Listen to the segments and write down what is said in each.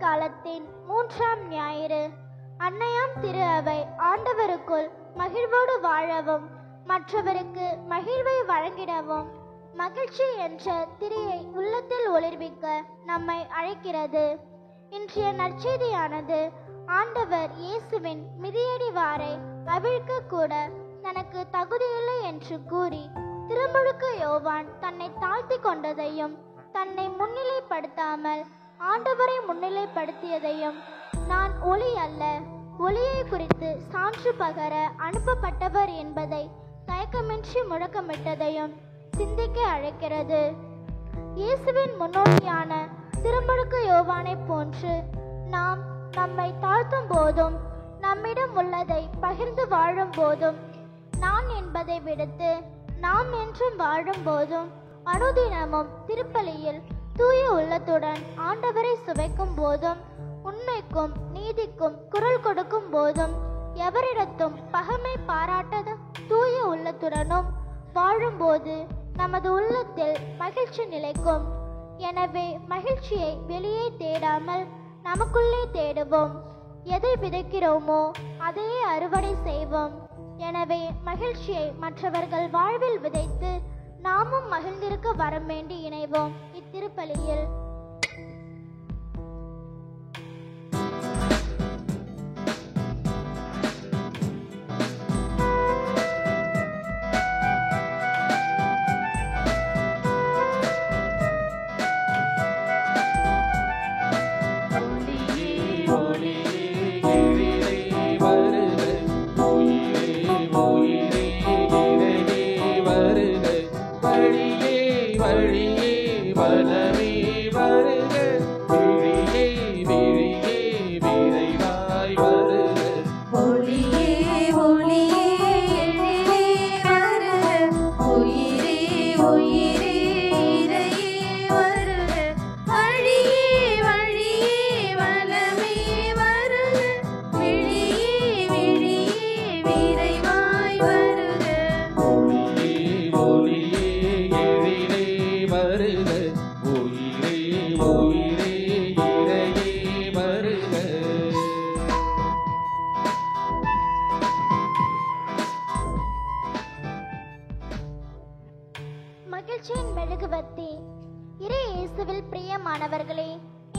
காலத்தின் 3ஆம் ஞாயிறு. அன்னையாம் திரு அவை ஆண்டவருக்குள் மகிழ்வோடு வாழவும் மற்றவருக்கு மகிழ்வை வழங்கிடவும் மகிழ்ச்சி என்ற திரியை உள்ளத்தில் ஒளிர்விக்க நம்மை அழைக்கிறது. இன்றைய நற்செய்தியானது ஆண்டவர் இயேசுவின் மிதியடி வாரை அவிழ்க்க கூட தனக்கு தகுதியில்லை என்று கூறி திருமுழுக்கு யோவான் தன்னை தாழ்த்தி கொண்டதையும் தன்னை முன்னிலைப்படுத்தாமல் ஆண்டவரை முன்னிலைப்படுத்தியதையும், நான் ஒளி அல்ல, ஒளியை குறித்து சான்று பகர அனுப்பப்பட்டவர் என்பதை தயக்கமின்றி முழக்கமிட்டதையும் சிந்திக்க அழைக்கிறது. இயேசுவின் முன்னோடியான திருமுழுக்கு யோவானை போன்று நாம் நம்மை தாழ்த்தும் போதும் நம்மிடம் உள்ளதை பகிர்ந்து வாழும் போதும், நான் என்பதை விடுத்து நாம் என்றும் வாழும் போதும், அனுதினமும் திருப்பலியில் தூய உள்ளத்துடன் ஆண்டவரை சுவைக்கும் போதும், உண்மைக்கும் நீதிக்கும் குரல் கொடுக்கும் போதும், எவரிடத்தும் பகைமை பாராட்டாத தூய உள்ளத்துடனும் வாழும்போது நமது உள்ளத்தில் மகிழ்ச்சி நிலைக்கும். எனவே மகிழ்ச்சியை வெளியே தேடாமல் நமக்குள்ளே தேடுவோம். எதை விதைக்கிறோமோ அதையே அறுவடை செய்வோம். எனவே மகிழ்ச்சியை மற்றவர்கள் வாழ்வில் விதைத்து நாமும் மகிழ்ந்திருக்க வரம் வேண்டி இணைவோம் இத்திருப்பலியில். மகிழ்ச்சியின் மெழுகுவர்த்தி. இறை இயேசுவில் பிரியமானவர்களே,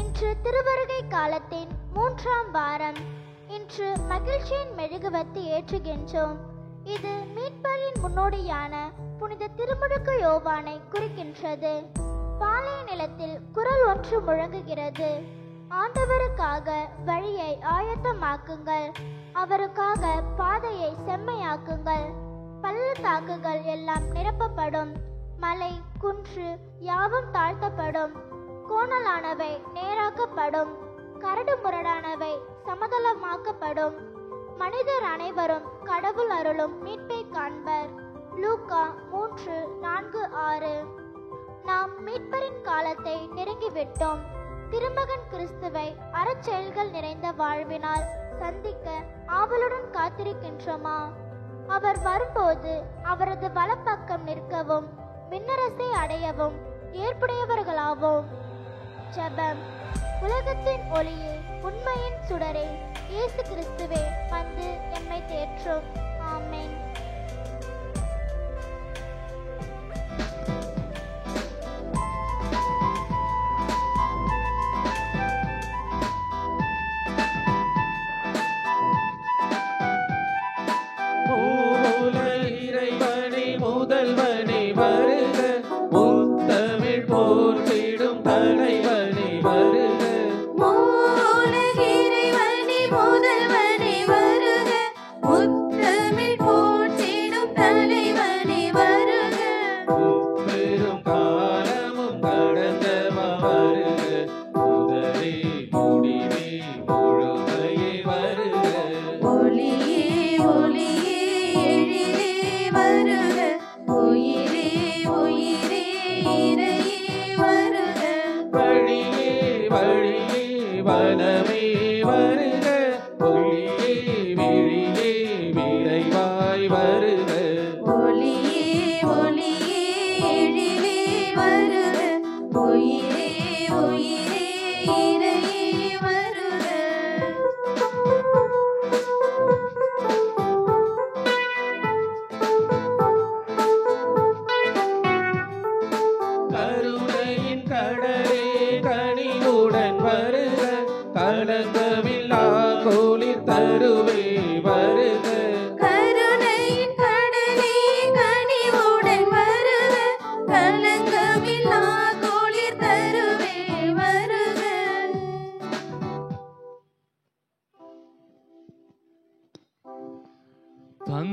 இன்று திருவருகை காலத்தின் 3ஆம் வாரம். இன்று மகிழ்ச்சியின் மெழுகுவர்த்தி ஏற்றுகின்றோம். இது மீட்பரின் முன்னோடியான புனித திருமுழுக்கு யோவானை குறிக்கின்றது. பாலை நிலத்தில் குரல் ஒன்று முழங்குகிறது: ஆண்டவருக்காக வழியை ஆயத்தமாக்குங்கள், அவருக்காக பாதையை செம்மையாக்குங்கள். பள்ளத்தாக்குகள் எல்லாம் நிரப்பப்படும், மலை குன்று யாவும் தாழ்த்தப்படும், கோணலானவை நேராக்கப்படும், கரடு முரடானவை சமதளமாக்கப்படும். மனிதர் அனைவரும் கடவுள் அருளும் மீட்பை காண்பர். லூக்கா 3:4-6. நாம் மீட்பரின் காலத்தை நெருங்கிவிட்டோம். திருமகன் கிறிஸ்துவை அறச்செயல்கள் நிறைந்த வாழ்வினால் சந்திக்க ஆவலுடன் காத்திருக்கின்றோமா? அவர் வரும்போது அவரது வலப்பக்கம் நிற்கவும் விண்ணரசை அடையவும் ஏற்புடையவர்களாவோம். ஜெபம். உலகத்தின் ஒளியே, உண்மையின் சுடரே, இயேசு கிறிஸ்துவே வந்து எம்மை தேற்றும். ஆமென். முதல்வனே வருக, முத்தமிழ்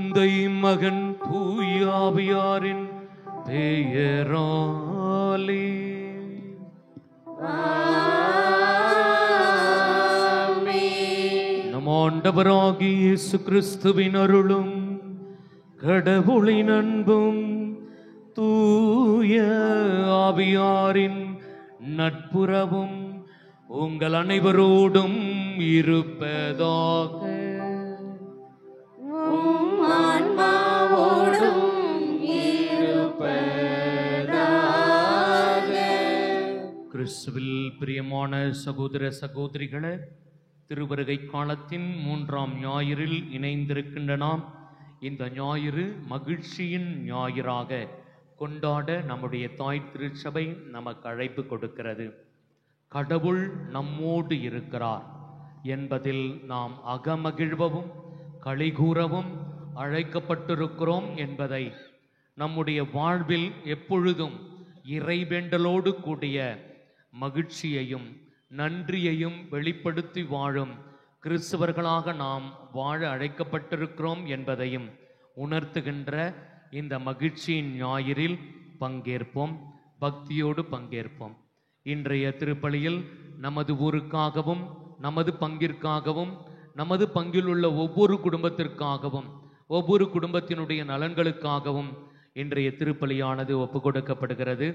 தந்தை மகன் தூயாவியாரின் பெயராலே. நம் ஆண்டவராகிய இயேசு கிறிஸ்துவின் அருளும் கடவுளின் அன்பும் தூய ஆவியாரின் நட்புறவும் உங்கள் அனைவரோடும் இருப்பதாக. கிறிஸ்துவில் பிரியமான சகோதர சகோதரிகளே, திருவருகை காலத்தின் 3ஆம் ஞாயிறில் இணைந்திருக்கின்ற நாம் இந்த ஞாயிறு மகிழ்ச்சியின் ஞாயிறாக கொண்டாட நம்முடைய தாய் திருச்சபை நமக்கு அழைப்பு கொடுக்கிறது. கடவுள் நம்மோடு இருக்கிறார் என்பதில் நாம் அகமகிழ்வும் களிகூறவும் அழைக்கப்பட்டிருக்கிறோம் என்பதை நம்முடைய வாழ்வில் எப்பொழுதும் இறைவேண்டலோடு கூடிய மகிழ்ச்சியையும் நன்றியையும் வெளிப்படுத்தி வாழும் கிறிஸ்தவர்களாக நாம் வாழ அழைக்கப்பட்டிருக்கிறோம் என்பதையும் உணர்த்துகின்ற இந்த மகிழ்ச்சியின் ஞாயிறில் பங்கேற்போம், பக்தியோடு பங்கேற்போம். இன்றைய திருப்பலியில் நமது ஊருக்காகவும் நமது பங்கிற்காகவும் நமது பங்கில் உள்ள ஒவ்வொரு குடும்பத்திற்காகவும் ஒவ்வொரு குடும்பத்தினுடைய நலன்களுக்காகவும் இன்றைய திருப்பலியானது ஒப்பு கொடுக்கப்படுகிறது.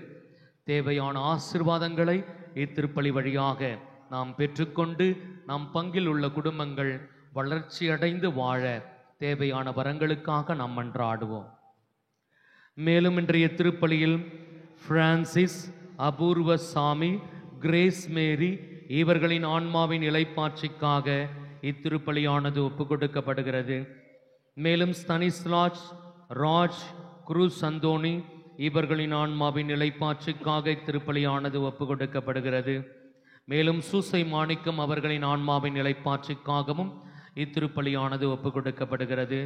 தேவையான ஆசீர்வாதங்களை இத்திருப்பலி வழியாக நாம் பெற்றுக்கொண்டு நம் பங்கில் உள்ள குடும்பங்கள் வளர்ச்சி அடைந்து வாழ தேவையான வரங்களுக்காக நாம் மன்றாடுவோம். மேலும் இன்றைய திருப்பலியில் பிரான்சிஸ், அபூர்வ சாமி, கிரேஸ் மேரி இவர்களின் ஆன்மாவின் இளைப்பாட்சிக்காக இத்திருப்பலியானது ஒப்பு கொடுக்கப்படுகிறது. மேலும் ஸ்தனிஸ்லாஸ், ராஜ், குரூஸ் அந்தோணி இவர்களின் ஆன்மாவின் நிலைப்பாட்சிக்காக இத்திருப்பலியானது ஒப்பு கொடுக்கப்படுகிறது. மேலும் சூசை மாணிக்கம் அவர்களின் ஆன்மாவின் நிலைப்பாட்சிக்காகவும் இத்திருப்பலியானது ஒப்பு கொடுக்கப்படுகிறது.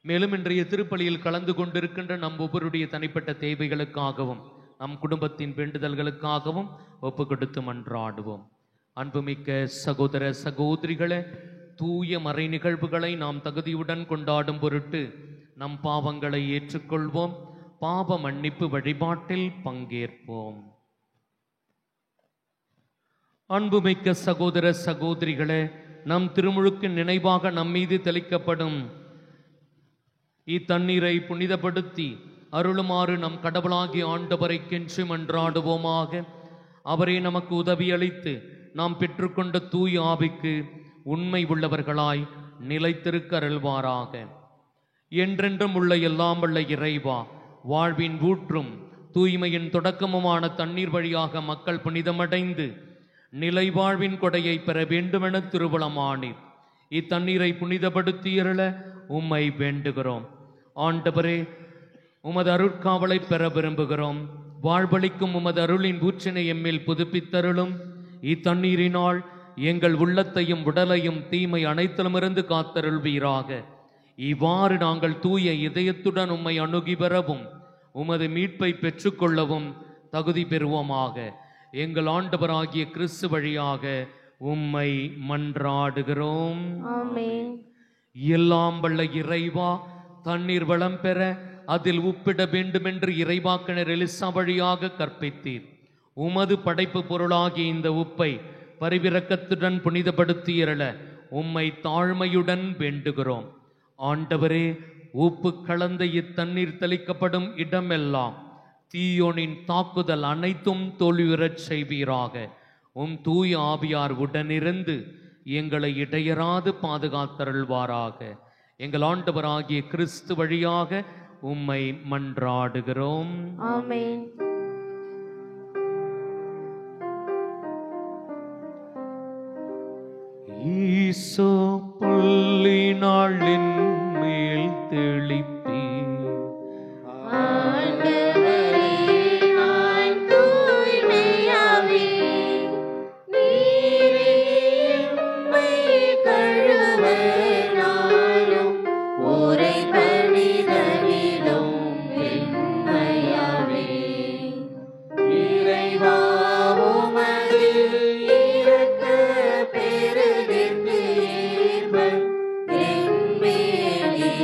மேலும் இன்றைய திருப்பலியில் கலந்து கொண்டிருக்கின்ற நம் ஒவ்வொருடைய தனிப்பட்ட தேவைகளுக்காகவும் நம் குடும்பத்தின் வேண்டுதல்களுக்காகவும் ஒப்பு கொடுத்து மன்றாடுவோம். அன்புமிக்க சகோதர சகோதரிகளே, தூய மறை நிகழ்வுகளை நாம் தகுதியுடன் கொண்டாடும் பொருட்டு நம் பாவங்களை ஏற்றுக்கொள்வோம், பாவ மன்னிப்பு வழிபாட்டில் பங்கேற்போம். அன்புமிக்க சகோதர சகோதரிகளே, நம் திருமுழுக்கு நினைவாக நம்மீது தெளிக்கப்படும் இத்தண்ணீரை புனிதப்படுத்தி அருளுமாறு நம் கடவுளாகிய ஆண்டவரை கெஞ்சி மன்றாடுவோமாக. அவரே நமக்கு உதவியளித்து நாம் பெற்றுக்கொண்ட தூய ஆவிக்கு உண்மை உள்ளவர்களாய் நிலைத்திருக்க அருள்வாராக. என்றென்றும் உள்ள எல்லாம் வல்ல இறைவா, வாழ்வின் ஊற்றும் தூய்மையின் தொடக்கமுமான தண்ணீர் வழியாக மக்கள் புனிதமடைந்து நிலை வாழ்வின் கொடையை பெற வேண்டுமென திருவுளமானீர். இத்தண்ணீரை புனிதப்படுத்தியருள உம்மை வேண்டுகிறோம். ஆண்டவரே, உமது அருட்காவலை பெற விரும்புகிறோம். வாழ்வளிக்கும் உமது அருளின் ஊற்றினை எம்மில் புதுப்பித்தருளும். இத்தண்ணீரினால் எங்கள் உள்ளத்தையும் உடலையும் தீமை அனைத்திலுமிருந்து காத்தருள்வீராக. இவ்வாறு நாங்கள் தூய இதயத்துடன் உம்மை அணுகி பெறவும் உமது மீட்பை பெற்றுக்கொள்ளவும் தகுதி பெறுவோமாக. எங்கள் ஆண்டவராகிய கிறிஸ்து வழியாக உம்மை மன்றாடுகிறோம். ஆமென். எல்லாம் வல்ல இறைவா, தண்ணீர் வளம் பெற அதில் உப்பிட வேண்டுமென்று இறைவாக்கினர் எலிசா வழியாக கற்பித்தீர். உமது படைப்பு பொருளாகிய இந்த உப்பை பரிவிரக்கத்துடன் புனிதப்படுத்தியருள உம்மை தாழ்மையுடன் வேண்டுகிறோம். ஆண்டவரே, உப்பு கலந்த இத்தண்ணீர் தெளிக்கப்படும் இடமெல்லாம் தீயோனின் தாக்குதல் அனைத்தும் தோல்வியுறச் செய்வீராக. உம் தூய ஆவியார் உடனிருந்து எங்களை இடையராது பாதுகாத்தருள்வாராக. எங்கள் ஆண்டவராகிய கிறிஸ்து வழியாக உம்மை மன்றாடுகிறோம். ஆமென். ஈசோ புல்லினாளின் மேல் தெளிப்பி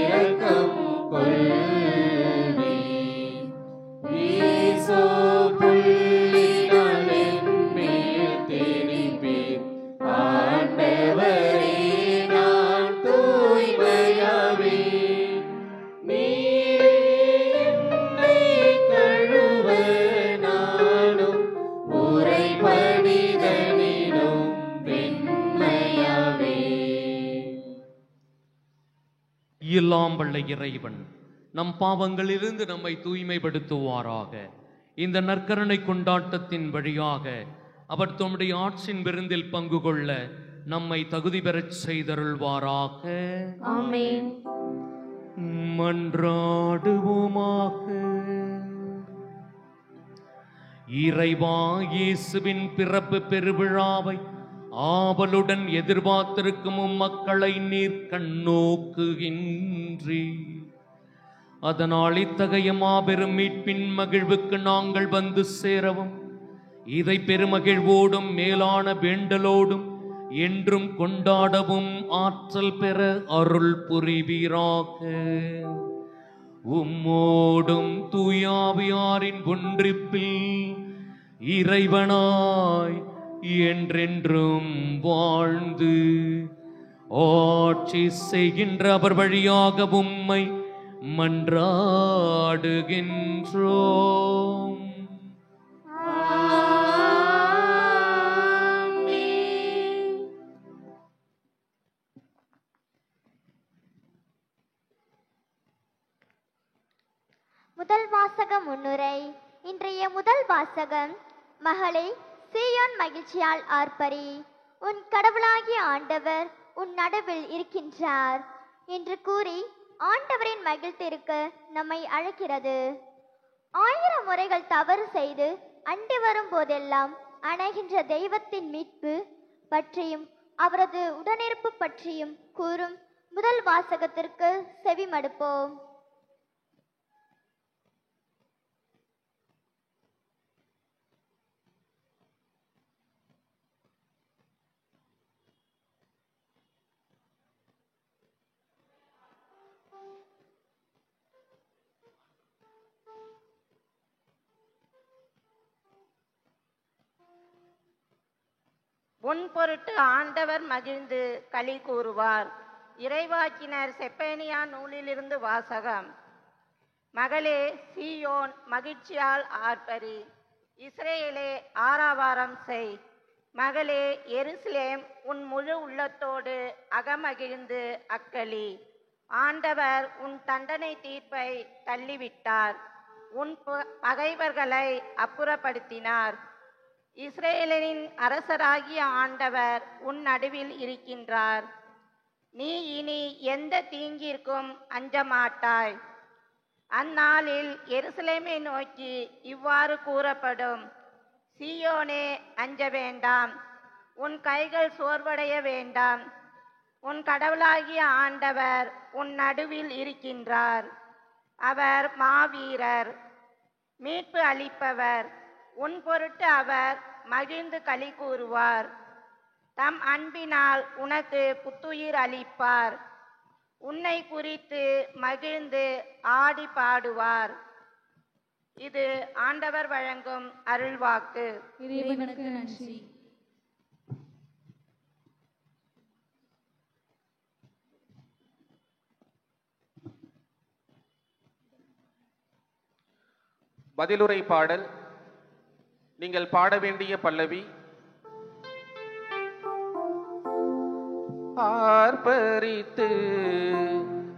இரக்கம் எல்லாம் வல்ல இறைவன் நம் பாவங்களிலிருந்து நம்மை தூய்மைப்படுத்துவாராக. இந்த நற்கருணை கொண்டாட்டத்தின் வழியாக அவர் தம்முடைய ஆட்சியின் விருந்தில் பங்கு கொள்ள நம்மை தகுதி பெறச் செய்தருள்வாராக. ஆமென். மன்றாடுவோமாக. இறைவா, இயேசுவின் பிறப்பு பெருவிழாவை ஆவலுடன் எதிர்பார்த்திருக்கும் மக்களை நீர் கண்ணோக்குகின்றி, அதனால் இத்தகைய மாபெரும் மீட்பின் மகிழ்வுக்கு நாங்கள் வந்து சேரவும், இதை பெருமகிழ்வோடும் மேலான வேண்டலோடும் என்றும் கொண்டாடவும் ஆற்றல் பெற அருள் புரிவீராக. உம்மோடும் தூயாவியாரின் ஒன்றிப்பில் இறைவனாய் என்றென்றும் வாழ்ந்து ஆட்சி செய்கின்ற அவர் வழியாக உம்மை மன்றாடுகின்றோம். முதல் வாசக முன்னுரை. இன்றைய முதல் வாசகம், மகளே சீயோன் மகிழ்ச்சியால் ஆர்ப்பரி, உன் கடவுளாகிய ஆண்டவர் உன் நடுவில் இருக்கின்றார் என்று கூறி ஆண்டவரின் மகிழ்த்திருக்க நம்மை அழைக்கிறது. 1000 முறைகள் தவறு செய்து அண்டி வரும் போதெல்லாம் அணைகின்ற தெய்வத்தின் மீட்பு பற்றியும் அவரது உடனிருப்பு பற்றியும் கூறும் முதல் வாசகத்திற்கு செவிமடுப்போம். உன் பொருட்டு ஆண்டவர் மகிழ்ந்து களி கூறுவார். இறைவாக்கினர் செப்பேனியா நூலிலிருந்து வாசகம். மகளே சீயோன் மகிழ்ச்சியால் ஆர்ப்பரி, இஸ்ரேலே ஆரவாரம் செய். மகளே எருசலேம் உன் முழு உள்ளத்தோடு அகமகிழ்ந்து அக்களி. ஆண்டவர் உன் தண்டனை தீர்ப்பை தள்ளிவிட்டார், உன் பகைவர்களை அப்புறப்படுத்தினார். இஸ்ரேலின் அரசராகிய ஆண்டவர் உன் நடுவில் இருக்கின்றார். நீ இனி எந்த தீங்கிற்கும் அஞ்ச மாட்டாய். அந்நாளில் எருசலேமை நோக்கி இவ்வாறு கூறப்படும், சீயோனே அஞ்ச வேண்டாம், உன் கைகள் சோர்வடைய வேண்டாம். உன் கடவுளாகிய ஆண்டவர் உன் நடுவில் இருக்கின்றார். அவர் மாவீரர், மீட்பு அளிப்பவர். உன் பொருட்டு அவர் மகிழ்ந்து களி கூறுவார். தம் அன்பினால் உனக்கு புத்துயிர் அளிப்பார். உன்னை குறித்து மகிழ்ந்து ஆடி பாடுவார். இது ஆண்டவர் வழங்கும் அருள்வாக்கு. இறைவனுக்கு நன்றி. பதிலுரை பாடல். நீங்கள் பாட வேண்டிய பல்லவி, ஆர்ப்பரித்து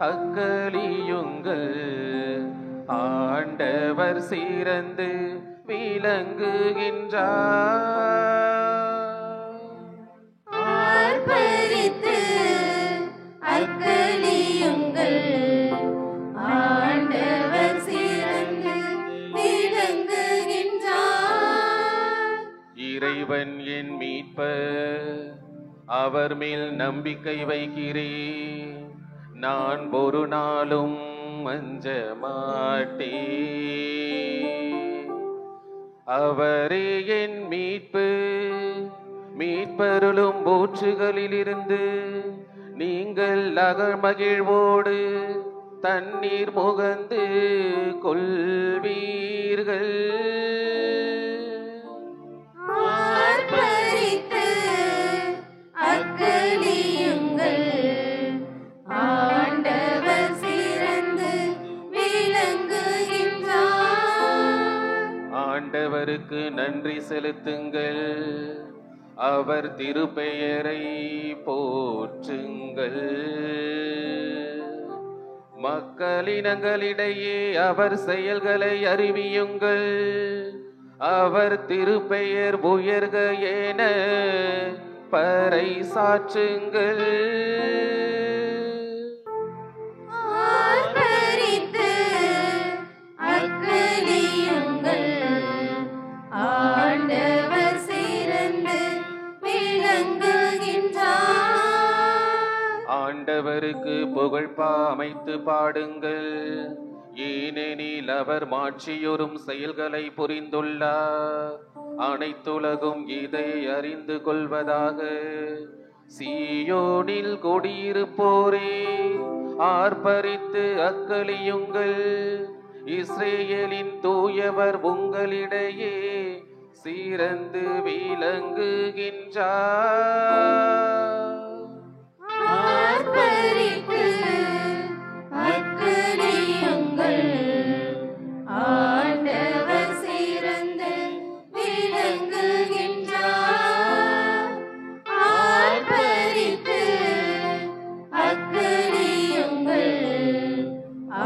அக்களியுங்கள், ஆண்டவர் சிறந்து விளங்குகின்றார். ஆர்ப்பரித்து அக்களியுங்கள், ஆண்டவர் சிறந்து விளங்குகின்றார். இறைவன் என் மீட்பர், அவர் மேல் நம்பிக்கை வைக்கிறேன். நான் ஒரு நாளும் அஞ்ச மாட்டேன். அவரே என் மீட்பு, மீட்பருளும் போற்றுகளிலிருந்து நீங்கள் அகமகிழ்வோடு தண்ணீர் முகந்து கொள்வீர்கள். ஆர்ப்பரித்து அக்களியுங்கள், ஆண்டவர் சிறந்து விளங்குகின்றார். ஆண்டவருக்கு நன்றி செலுத்துங்கள், அவர் திருப்பெயரை போற்றுங்கள். மக்களினங்களிடையே அவர் செயல்களை அறிவியுங்கள், அவர் திருப்பெயர் உயர்க என பறைசாற்றுங்கள். ஆர்ப்பரித்து அக்களியுங்கள், ஆண்டவர் சிறந்து விளங்குகின்றார். ஆண்டவருக்கு புகழ்பா அமைத்து பாடுங்கள், ஏனெனில் அவர் மாட்சியுறும் செயல்களை புரிந்துள்ளார். அனைத்துலகும் இதை அறிந்து கொள்வதாக. சீயோனில் குடியிருப்போரே ஆர்ப்பரித்து அக்களியுங்கள், இஸ்ரேலின் தூயவர் உங்களிடையே சிறந்து விளங்குகின்றார். ஆர்ப்பரித்து அக்களியுங்கள், ஆண்டவர் சிறந்து விளங்குகின்றார். ஆர்ப்பரித்து அக்களியுங்கள்,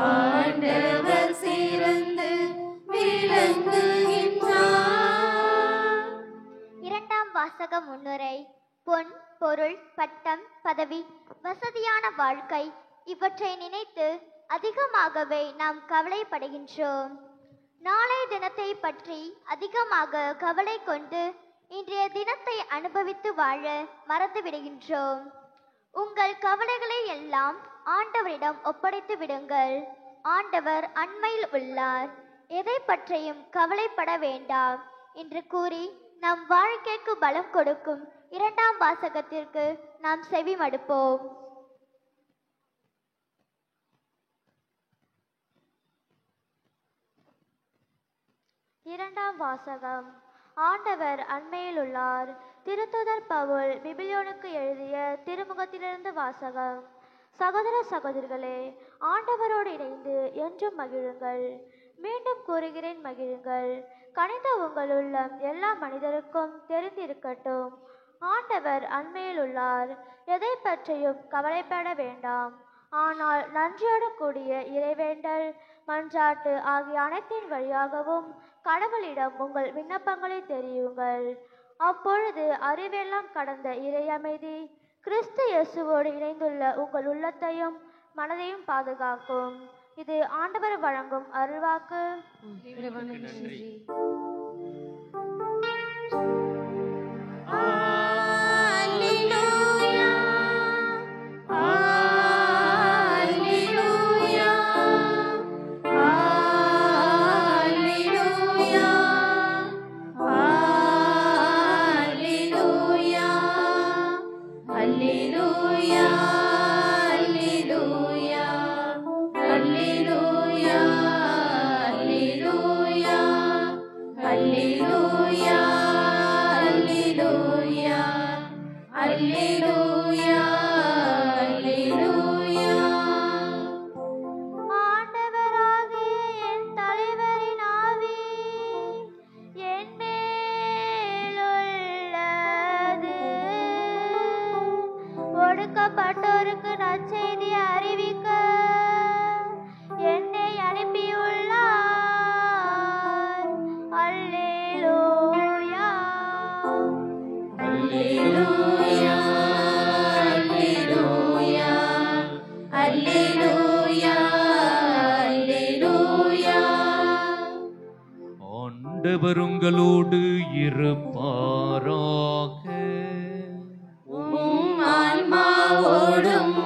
ஆண்டவர் சிறந்து விளங்குகின்றார். இரண்டாம் வாசக முன்னுரை. பொன், பொருள், பட்டம், பதவி, வசதியான வாழ்க்கை இவற்றை நினைத்து அதிகமாகவே நாம் கவலைப்படுகின்றோம். நாளைய தினத்தை பற்றி அதிகமாக கவலை கொண்டு இன்றைய தினத்தை அனுபவித்து வாழ மறந்து விடுகின்றோம். உங்கள் கவலைகளை எல்லாம் ஆண்டவரிடம் ஒப்படைத்து விடுங்கள். ஆண்டவர் அண்மையில் உள்ளார், எதை பற்றியும் கவலைப்பட வேண்டாம் என்று கூறி நம் வாழ்க்கைக்கு பலம் கொடுக்கும் இரண்டாம் வாசகத்திற்கு நாம் செவி மடுப்போம். இரண்டாம் வாசகம். ஆண்டவர் அண்மையில் உள்ளார். திருத்தூதர் பவுல் பிபிலியோனுக்கு எழுதிய திருமுகத்திலிருந்து வாசகம். சகோதர சகோதரிகளே, ஆண்டவரோடு இணைந்து என்றும் மகிழுங்கள். மீண்டும் கூறுகிறேன், மகிழுங்கள். கனிந்த உங்கள் உள்ளம் எல்லா மனிதருக்கும் தெரிந்திருக்கட்டும். ஆண்டவர் அண்மையில் உள்ளார், எதை பற்றியும் கவலைப்பட வேண்டாம். ஆனால் நன்றியோடு கூடிய இறைவேண்டல், மன்றாட்டு ஆகிய அனைத்தின் வழியாகவும் கடவுளிடம் உங்கள் விண்ணப்பங்களை தெரியுங்கள். அப்பொழுது அறிவெல்லாம் கடந்த இறை அமைதி கிறிஸ்து இயேசுவோடு இணைந்துள்ள உங்கள் உள்ளத்தையும் மனதையும் பாதுகாக்கும். இது ஆண்டவர் வழங்கும் அருள்வாக்கு. ஒடுக்கப்பட்டோருக்கு நற்செய்தி அறிவிக்க என்னை அனுப்பியுள்ளார். அல்லேலூயா, அல்லேலூயா, அல்லேலூயா, அல்லேலூயா, அல்லேலூயா. ஆண்டவர் உங்களோடு இருப்பாராக. ஆன்மாவோடும்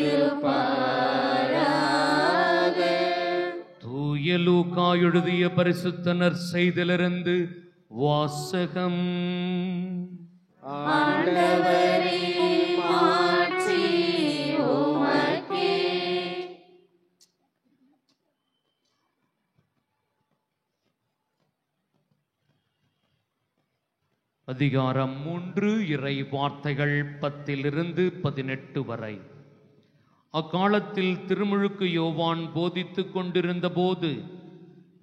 இருப்பாராக. தூய லூக்கா எழுதிய பரிசுத்த நற்செய்தியிலிருந்து வாசகம். ஆண்டவரே, மாட்சி உமக்கே. அதிகாரம் 3 இறை வார்த்தைகள் 10-18 வரை. அக்காலத்தில் திருமுழுக்கு யோவான் போதித்துக் கொண்டிருந்த போது,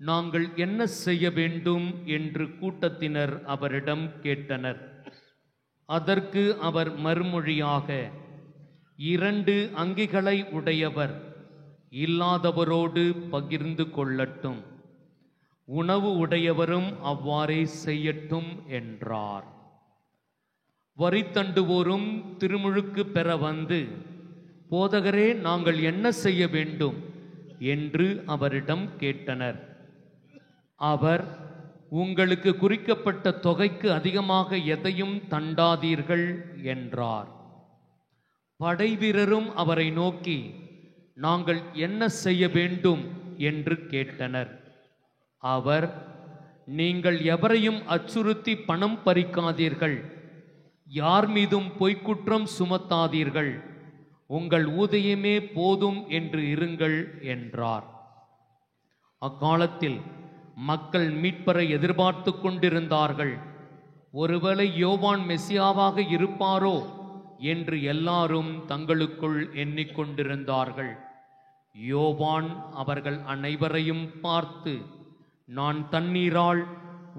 நாங்கள் என்ன செய்ய வேண்டும் என்று கூட்டத்தினர் அவரிடம் கேட்டனர். அதற்கு அவர் மறுமொழியாக, 2 அங்கிகளை உடையவர் இல்லாதவரோடு பகிர்ந்து கொள்ளட்டும், உணவு உடையவரும் அவ்வாறே செய்யட்டும் என்றார். வரி தண்டுவோரும் திருமுழுக்கு பெற வந்து, போதகரே, நாங்கள் என்ன செய்ய வேண்டும் என்று அவரிடம் கேட்டனர். அவர், உங்களுக்கு குறிக்கப்பட்ட தொகைக்கு அதிகமாக எதையும் தண்டாதீர்கள் என்றார். படைவீரரும் அவரை நோக்கி, நாங்கள் என்ன செய்ய வேண்டும் என்று கேட்டனர். அவர், நீங்கள் எவரையும் அச்சுறுத்தி பணம் பறிக்காதீர்கள், யார் மீதும் பொய்க்குற்றம் சுமத்தாதீர்கள், உங்கள் ஊதியமே போதும் என்று இருங்கள் என்றார். அக்காலத்தில் மக்கள் மீட்பரை எதிர்பார்த்து கொண்டிருந்தார்கள். ஒருவேளை யோவான் மெசியாவாக இருப்பாரோ என்று எல்லாரும் தங்களுக்குள் எண்ணிக்கொண்டிருந்தார்கள். யோவான் அவர்கள் அனைவரையும் பார்த்து, நான் தண்ணீரால்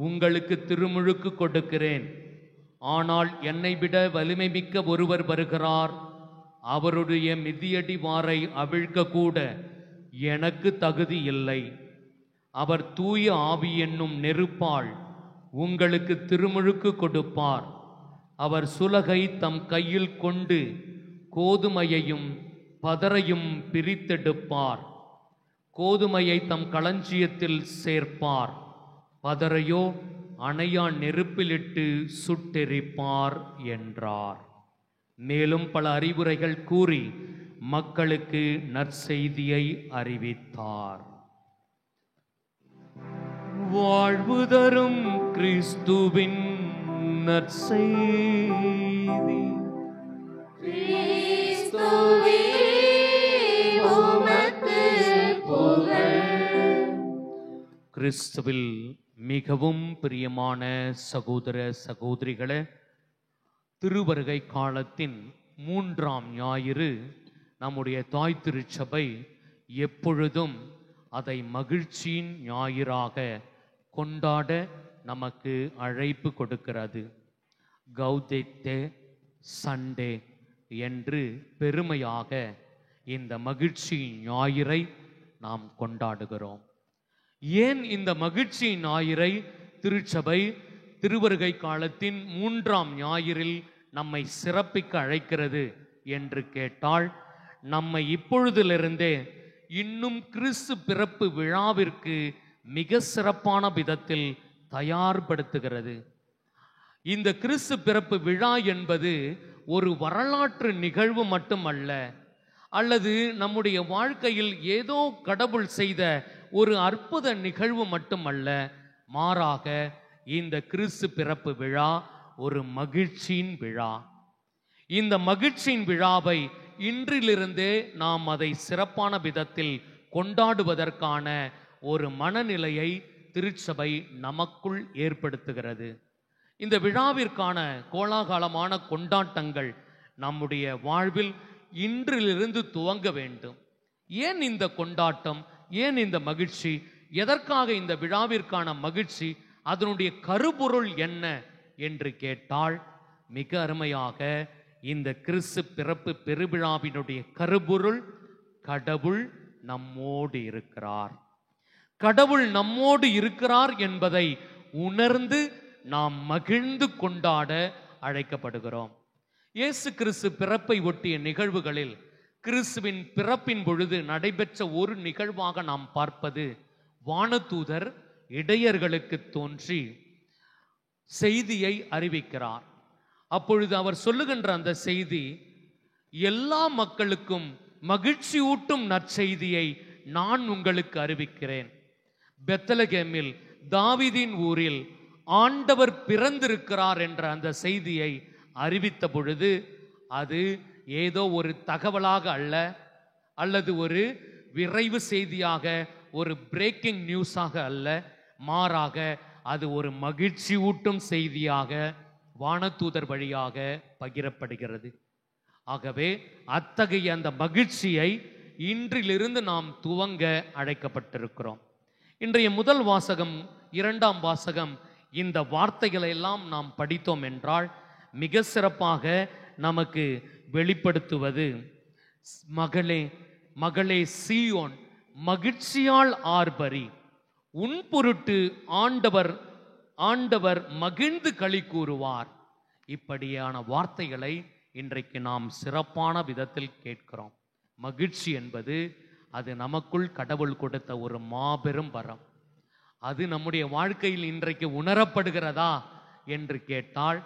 உங்களுக்கு திருமுழுக்கு கொடுக்கிறேன், ஆனால் என்னை விட வலிமை மிக்க ஒருவர் வருகிறார், அவருடைய மிதியடி வாரை அவிழ்க்க கூட எனக்கு தகுதி இல்லை. அவர் தூய ஆவி என்னும் நெருப்பால் உங்களுக்கு திருமுழுக்கு கொடுப்பார். அவர் சுலகை தம் கையில் கொண்டு கோதுமையையும் பதரையும் பிரித்தெடுப்பார். கோதுமையை தம் களஞ்சியத்தில் சேர்ப்பார், பதரையோ அணையா நெருப்பிலிட்டு சுட்டெரிப்பார் என்றார். மேலும் பல அறிவுரைகள் கூறி மக்களுக்கு நற்செய்தியை அறிவித்தார். வாழ்வு தரும் கிறிஸ்துவின் நற்செய்தி. கிறிஸ்துவே உமக்கு புகழ். கிறிஸ்துவில் மிகவும் பிரியமான சகோதர சகோதரிகளே, திருவருகை காலத்தின் 3ஆம் ஞாயிறு நம்முடைய தாய் திருச்சபை எப்பொழுதும் அதை மகிழ்ச்சியின் ஞாயிறாக கொண்டாட நமக்கு அழைப்பு கொடுக்கிறது. கௌதேத்தே சண்டே என்று பெருமையாக இந்த மகிழ்ச்சி ஞாயிறை நாம் கொண்டாடுகிறோம். ஏன் இந்த மகிழ்ச்சி ஞாயிறை திருச்சபை திருவருகை காலத்தின் 3ஆம் ஞாயிறில் நம்மை சிறப்பிக்க அழைக்கிறது என்று கேட்டால், நம்மை இப்பொழுதிலிருந்தே இன்னும் கிறிஸ்து பிறப்பு விழாவிற்கு மிக சிறப்பான விதத்தில் தயார்படுத்துகிறது. இந்த கிறிஸ்து பிறப்பு விழா என்பது ஒரு வரலாற்று நிகழ்வு மட்டுமல்ல, அல்லது நம்முடைய வாழ்க்கையில் ஏதோ கடவுள் செய்த ஒரு அற்புத நிகழ்வு மட்டுமல்ல, மாறாக இந்த கிறிஸ்து பிறப்பு விழா ஒரு மகிழ்ச்சியின் விழா. இந்த மகிழ்ச்சியின் விழாவை இன்றிலிருந்தே நாம் அதை சிறப்பான விதத்தில் கொண்டாடுவதற்கான ஒரு மனநிலையை திருச்சபை நமக்குள் ஏற்படுத்துகிறது. இந்த விழாவிற்கான கோலாகலமான கொண்டாட்டங்கள் நம்முடைய வாழ்வில் இன்றிலிருந்து துவங்க வேண்டும். ஏன் இந்த கொண்டாட்டம், ஏன் இந்த மகிழ்ச்சி, எதற்காக இந்த விழாவிற்கான மகிழ்ச்சி, அதனுடைய கருப்பொருள் என்ன என்று கேட்டால், மிக அருமையாக இந்த கிறிஸ்து பிறப்பு பெருவிழாவினுடைய கருப்பொருள், கடவுள் நம்மோடு இருக்கிறார். கடவுள் நம்மோடு இருக்கிறார் என்பதை உணர்ந்து நாம் மகிழ்ந்து கொண்டாட அழைக்கப்படுகிறோம். இயேசு கிறிஸ்து பிறப்பை ஒட்டிய நிகழ்வுகளில் கிறிஸ்துவின் பிறப்பின் பொழுது நடைபெற்ற ஒரு நிகழ்வாக நாம் பார்ப்பது, வானதூதர் இடையர்களுக்கு தோன்றி செய்தியை அறிவிக்கிறார். அப்பொழுது அவர் சொல்லுகின்ற அந்த செய்தி, எல்லா மக்களுக்கும் மகிழ்ச்சி ஊட்டும் நற்செய்தியை நான் உங்களுக்கு அறிவிக்கிறேன். பெத்லகேமில் தாவீதின் ஊரில் ஆண்டவர் பிறந்திருக்கிறார் என்ற அந்த செய்தியை அறிவித்த பொழுது, அது ஏதோ ஒரு தகவலாக அல்ல, அல்லது ஒரு விரைவு செய்தியாக, ஒரு பிரேக்கிங் நியூஸாக அல்ல, மாறாக அது ஒரு மகிழ்ச்சி ஊட்டும் செய்தியாக வானதூதர் வழியாக பகிரப்படுகிறது. ஆகவே அத்தகைய அந்த மகிழ்ச்சியை இன்றிலிருந்து நாம் துவங்க அழைக்கப்பட்டிருக்கிறோம். இன்றைய முதல் வாசகம், இரண்டாம் வாசகம், இந்த வார்த்தைகளை எல்லாம் நாம் படித்தோம் என்றால் மிக சிறப்பாக நமக்கு வெளிப்படுத்துவது, மகளே மகளே சீயோன் மகிழ்ச்சியால் ஆர்ப்பரி, உன் பொருட்டு ஆண்டவர் மகிழ்ந்து களி கூறுவார். இப்படியான வார்த்தைகளை இன்றைக்கு நாம் சிறப்பான விதத்தில் கேட்கிறோம். மகிழ்ச்சி என்பது அது நமக்குள் கடவுள் கொடுத்த ஒரு மாபெரும் வரம். அது நம்முடைய வாழ்க்கையில் இன்றைக்கு உணரப்படுகிறதா என்று கேட்டால்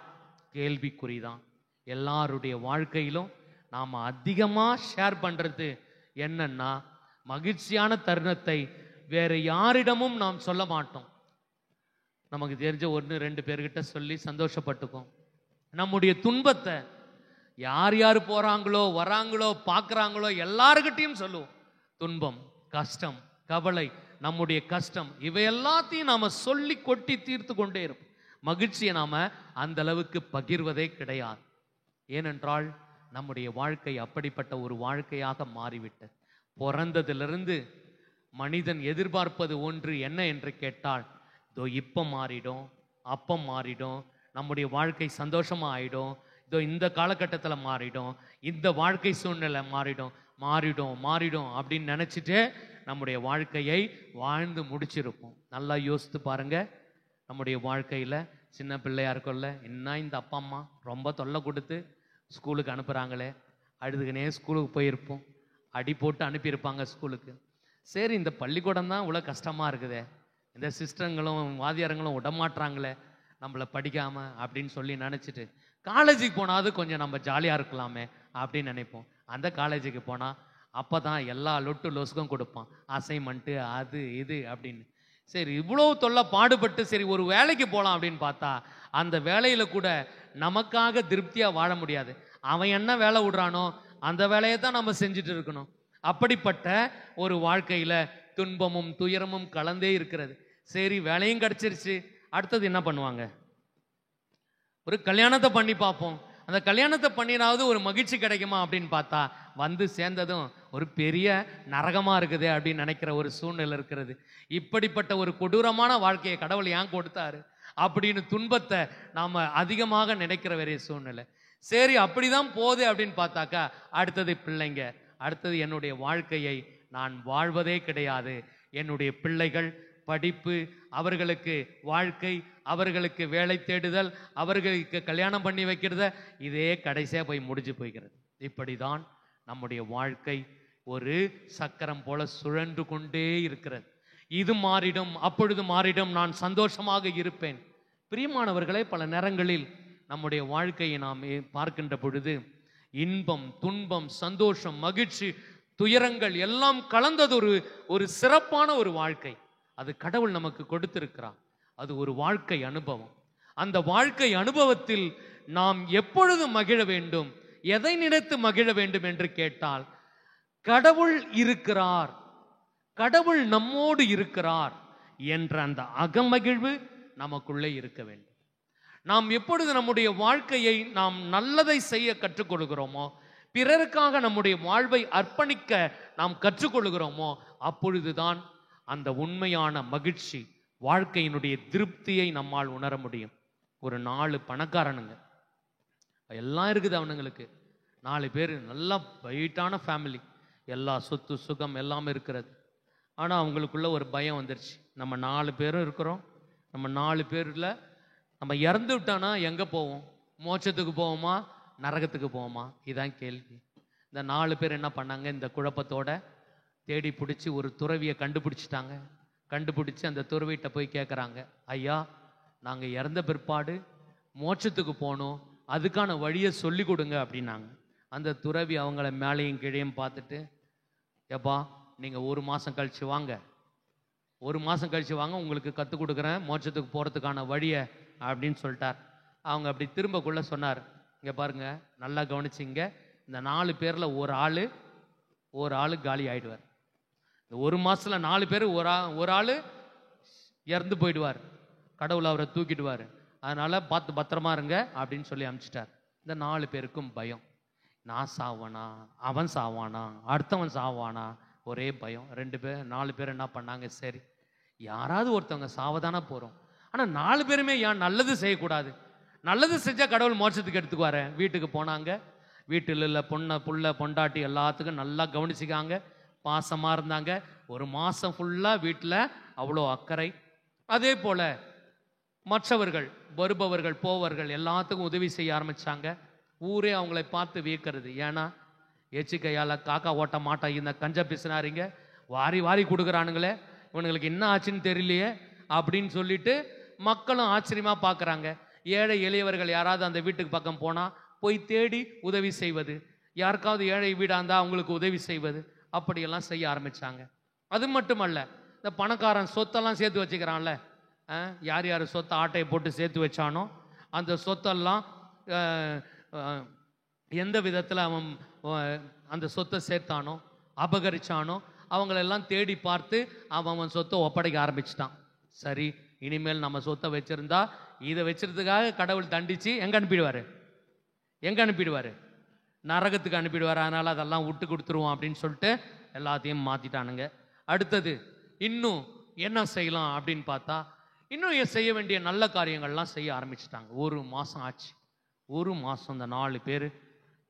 கேள்விக்குறிதான். எல்லாருடைய வாழ்க்கையிலும் நாம் அதிகமாக ஷேர் பண்ணுறது என்னன்னா, மகிழ்ச்சியான தருணத்தை வேற யாரிடமும் நாம் சொல்ல மாட்டோம். நமக்கு தெரிஞ்ச 1-2 பேர்கிட்ட சொல்லி சந்தோஷப்பட்டுக்கோம். நம்முடைய துன்பத்தை யார் யார் போறாங்களோ வராங்களோ பார்க்குறாங்களோ எல்லாருக்கிட்டையும் சொல்லுவோம். துன்பம், கஷ்டம், கவலை, நம்முடைய கஷ்டம், இவை எல்லாத்தையும் நாம சொல்லி கொட்டி தீர்த்து கொண்டே இருப்போம். மகிழ்ச்சியை நாம அந்த அளவுக்கு பகிர்வதே கிடையாது. ஏனென்றால் நம்முடைய வாழ்க்கை அப்படிப்பட்ட ஒரு வாழ்க்கையாக மாறிவிட்டது. பிறந்ததிலிருந்து மனிதன் எதிர்பார்ப்பது ஒன்று என்ன என்று கேட்டால், இதோ இப்போ மாறிடும், அப்போ மாறிடும், நம்முடைய வாழ்க்கை சந்தோஷமா ஆயிடும், இதோ இந்த காலகட்டத்தில் மாறிடும், இந்த வாழ்க்கை சூழ்நிலை மாறிடும் அப்படின்னு நினச்சிட்டு நம்முடைய வாழ்க்கையை வாழ்ந்து முடிச்சிருப்போம். நல்லா யோசித்து பாருங்க. நம்முடைய வாழ்க்கையில் சின்ன பிள்ளையா இருக்கோம்ல, என்ன இந்த அப்பா அம்மா ரொம்ப தொல்லை கொடுத்து ஸ்கூலுக்கு அனுப்புகிறாங்களே, அழுதுகனே ஸ்கூலுக்கு போயிருப்போம். அடி போட்டு அனுப்பியிருப்பாங்க ஸ்கூலுக்கு. சரி, இந்த பள்ளிக்கூடம் தான் இவ்வளோ கஷ்டமாக இருக்குதே, இந்த சிஸ்டங்களும் வாத்தியாரங்களும் விடமாட்டுறாங்களே நம்மளை படிக்காமல் அப்படின்னு சொல்லி நினச்சிட்டு காலேஜுக்கு போனாவது கொஞ்சம் நம்ம ஜாலியாக இருக்கலாமே அப்படின்னு நினைப்போம். அந்த காலேஜுக்கு போனால் அப்போ தான் எல்லா லொட்டு லொசுக்கும் கொடுப்பான், அசைன்மெண்ட்டு அது இது அப்படின்னு. சரி, இவ்வளோ தொல்லை பாடுபட்டு சரி ஒரு வேலைக்கு போகலாம் அப்படின்னு பார்த்தா அந்த வேலையில் கூட நமக்காக திருப்தியாக வாழ முடியாது. அவன் என்ன வேலை விடுறானோ அந்த வேலையை தான் நம்ம செஞ்சுட்டு இருக்கணும். அப்படிப்பட்ட ஒரு வாழ்க்கையில் துன்பமும் துயரமும் கலந்தே இருக்கிறது. சரி, வேலையும் கிடச்சிருச்சு, அடுத்தது என்ன பண்ணுவாங்க? ஒரு கல்யாணத்தை பண்ணி பார்ப்போம். அந்த கல்யாணத்தை பண்ணினாவது ஒரு மகிழ்ச்சி கிடைக்குமா அப்படின்னு பார்த்தா வந்து சேர்ந்ததும் ஒரு பெரிய நரகமாக இருக்குது அப்படின்னு நினைக்கிற ஒரு சூழ்நிலை இருக்கிறது. இப்படிப்பட்ட ஒரு கொடூரமான வாழ்க்கையை கடவுள் ஏன் கொடுத்தாரு அப்படின்னு துன்பத்தை நாம் அதிகமாக நினைக்கிற வேற சூழ்நிலை. சரி, அப்படிதான் போகுது அப்படின்னு பார்த்தாக்கா அடுத்தது பிள்ளைங்க, அடுத்தது என்னுடைய வாழ்க்கையை நான் வாழ்வதே கிடையாது, என்னுடைய பிள்ளைகள் படிப்பு, அவர்களுக்கு வாழ்க்கை, அவர்களுக்கு வேலை தேடுதல், அவர்களுக்கு கல்யாணம் பண்ணி வைக்கிறத, இதே கடைசியாக போய் முடிஞ்சு போய்கிறது. இப்படிதான் நம்முடைய வாழ்க்கை ஒரு சக்கரம் போல சுழன்று கொண்டே இருக்கிறது. இது மாறிடும், அப்பொழுது மாறிடும், நான் சந்தோஷமாக இருப்பேன். பிரியமானவர்களே, பல நேரங்களில் நம்முடைய வாழ்க்கையை நாம் பார்க்கின்ற பொழுது இன்பம், துன்பம், சந்தோஷம், மகிழ்ச்சி, துயரங்கள் எல்லாம் கலந்தது ஒரு சிறப்பான ஒரு வாழ்க்கை. அது கடவுள் நமக்கு கொடுத்திருக்கிறார். அது ஒரு வாழ்க்கை அனுபவம். அந்த வாழ்க்கை அனுபவத்தில் நாம் எப்பொழுது மகிழ வேண்டும், எதை நினைத்து மகிழ வேண்டும் என்று கேட்டால், கடவுள் இருக்கிறார், கடவுள் நம்மோடு இருக்கிறார் என்ற அந்த அகமகிழ்வு நமக்குள்ளே இருக்க வேண்டும். நாம் எப்பொழுது நம்முடைய வாழ்க்கையை நாம் நல்லதை செய்ய கற்றுக்கொள்கிறோமோ, பிறருக்காக நம்முடைய வாழ்வை அர்ப்பணிக்க நாம் கற்றுக்கொள்கிறோமோ, அப்பொழுதுதான் அந்த உண்மையான மகிழ்ச்சி, வாழ்க்கையினுடைய திருப்தியை நம்மால் உணர முடியும். ஒரு 4 பணக்காரனுங்க, எல்லாம் இருக்குது அவனுங்களுக்கு, 4 பேர் நல்லா வெயிட்டான ஃபேமிலி, எல்லா சொத்து சுகம் எல்லாமே இருக்கிறது. ஆனால் அவங்களுக்குள்ள ஒரு பயம் வந்துருச்சு. நம்ம 4 பேரும் இருக்கிறோம், நம்ம 4 பேரில் நம்ம இறந்து விட்டோன்னா எங்கே போவோம்? மோட்சத்துக்கு போவோமா, நரகத்துக்கு போவோமா? இதுதான் கேள்வி. இந்த 4 பேர் என்ன பண்ணாங்க, இந்த குழப்பத்தோட தேடி பிடிச்சி ஒரு துறவியை கண்டுபிடிச்சிட்டாங்க. கண்டுபிடிச்சி அந்த துறவிகிட்ட போய் கேட்குறாங்க, ஐயா, நாங்கள் இறந்த பிற்பாடு மோட்சத்துக்கு போகணும், அதுக்கான வழியை சொல்லி கொடுங்க அப்படின்னாங்க. அந்த துறவி அவங்கள மேலேயும் கீழையும் பார்த்துட்டு, எப்பா நீங்கள் 1 மாதம் கழிச்சு வாங்க, 1 மாதம் கழிச்சு வாங்க, உங்களுக்கு கற்றுக் கொடுக்குறேன் மோட்சத்துக்கு போகிறதுக்கான வழியை அப்படின்னு சொல்லிட்டார். அவங்க அப்படி திரும்பக்குள்ள சொன்னார், இங்கே பாருங்க, நல்லா கவனிச்சிங்க, இந்த 4 பேரில் ஒரு ஆள் காலி ஆயிடுவார். இந்த 1 மாசத்துல 4 பேர் ஒரு ஆள் இறந்து போயிடுவார், கடவுள் அவரை தூக்கிடுவார். அதனால பார்த்து பத்திரமா இருங்க அப்படின்னு சொல்லி அனுப்பிச்சிட்டார். இந்த 4 பேருக்கும் பயம். நான் சாவானா, அவன் சாவானா, அடுத்தவன் சாவானா, ஒரே பயம். 4 பேர் என்ன பண்ணாங்க, சரி யாராவது ஒருத்தவங்க சாவதானா போகிறோம், ஆனால் 4 பேருமே ஏன் நல்லது செய்யக்கூடாது, நல்லது செஞ்சால் கடவுள் மோட்சத்துக்கு எடுத்துக்குவாரு. வீட்டுக்கு போனாங்க. வீட்டில் உள்ள புள்ள பொண்டாட்டி எல்லாத்துக்கும் நல்லா கவனிச்சிக்காங்க, பாசமாக இருந்தாங்க. 1 மாதம் ஃபுல்லாக வீட்டில் அவ்வளோ அக்கறை. அதே போல் மற்றவர்கள் வருபவர்கள் போவர்கள் எல்லாத்துக்கும் உதவி செய்ய ஆரம்பித்தாங்க. ஊரே அவங்களை பார்த்து வியக்கிறது. ஏன்னா எச்சி கையால் காக்கா ஓட்ட மாட்டா இந்த கஞ்ச பிசினாரிங்க வாரி வாரி கொடுக்குறானுங்களே, இவனுங்களுக்கு என்ன ஆச்சுன்னு தெரியலையே அப்படின்னு சொல்லிட்டு மக்களும் ஆச்சரியமாக பார்க்குறாங்க. ஏழை எளியவர்கள் யாராவது அந்த வீட்டுக்கு பக்கம் போனால் போய் தேடி உதவி செய்வது, யாருக்காவது ஏழை வீடாக இருந்தால் அவங்களுக்கு உதவி செய்வது, அப்படியெல்லாம் செய்ய ஆரம்பித்தாங்க. அது மட்டுமல்ல, இந்த பணக்காரன் சொத்தெல்லாம் சேர்த்து வச்சுக்கிறான்ல, யார் யார் சொத்தை ஆட்டையை போட்டு சேர்த்து வச்சானோ அந்த சொத்தெல்லாம் எந்த விதத்தில் அவன் அந்த சொத்தை சேர்த்தானோ அபகரிச்சானோ அவங்களெல்லாம் தேடி பார்த்து அவன் சொத்தை ஒப்படைக்க ஆரம்பிச்சிட்டான். சரி, இனிமேல் நம்ம சொத்தை வச்சிருந்தா இதை வச்சிருந்ததுக்காக கடவுள் தண்டிச்சு எங்கே அனுப்பிடுவார், நரகத்துக்கு அனுப்பிடுவார். அதனால் அதெல்லாம் விட்டு கொடுத்துருவோம் அப்படின்னு சொல்லிட்டு எல்லாத்தையும் மாற்றிட்டானுங்க. அடுத்தது இன்னும் என்ன செய்யலாம் அப்படின்னு பார்த்தா, இன்னும் செய்ய வேண்டிய நல்ல காரியங்கள்லாம் செய்ய ஆரம்பிச்சிட்டாங்க. 1 மாதம் ஆச்சு. 1 மாதம் இந்த 4 பேர்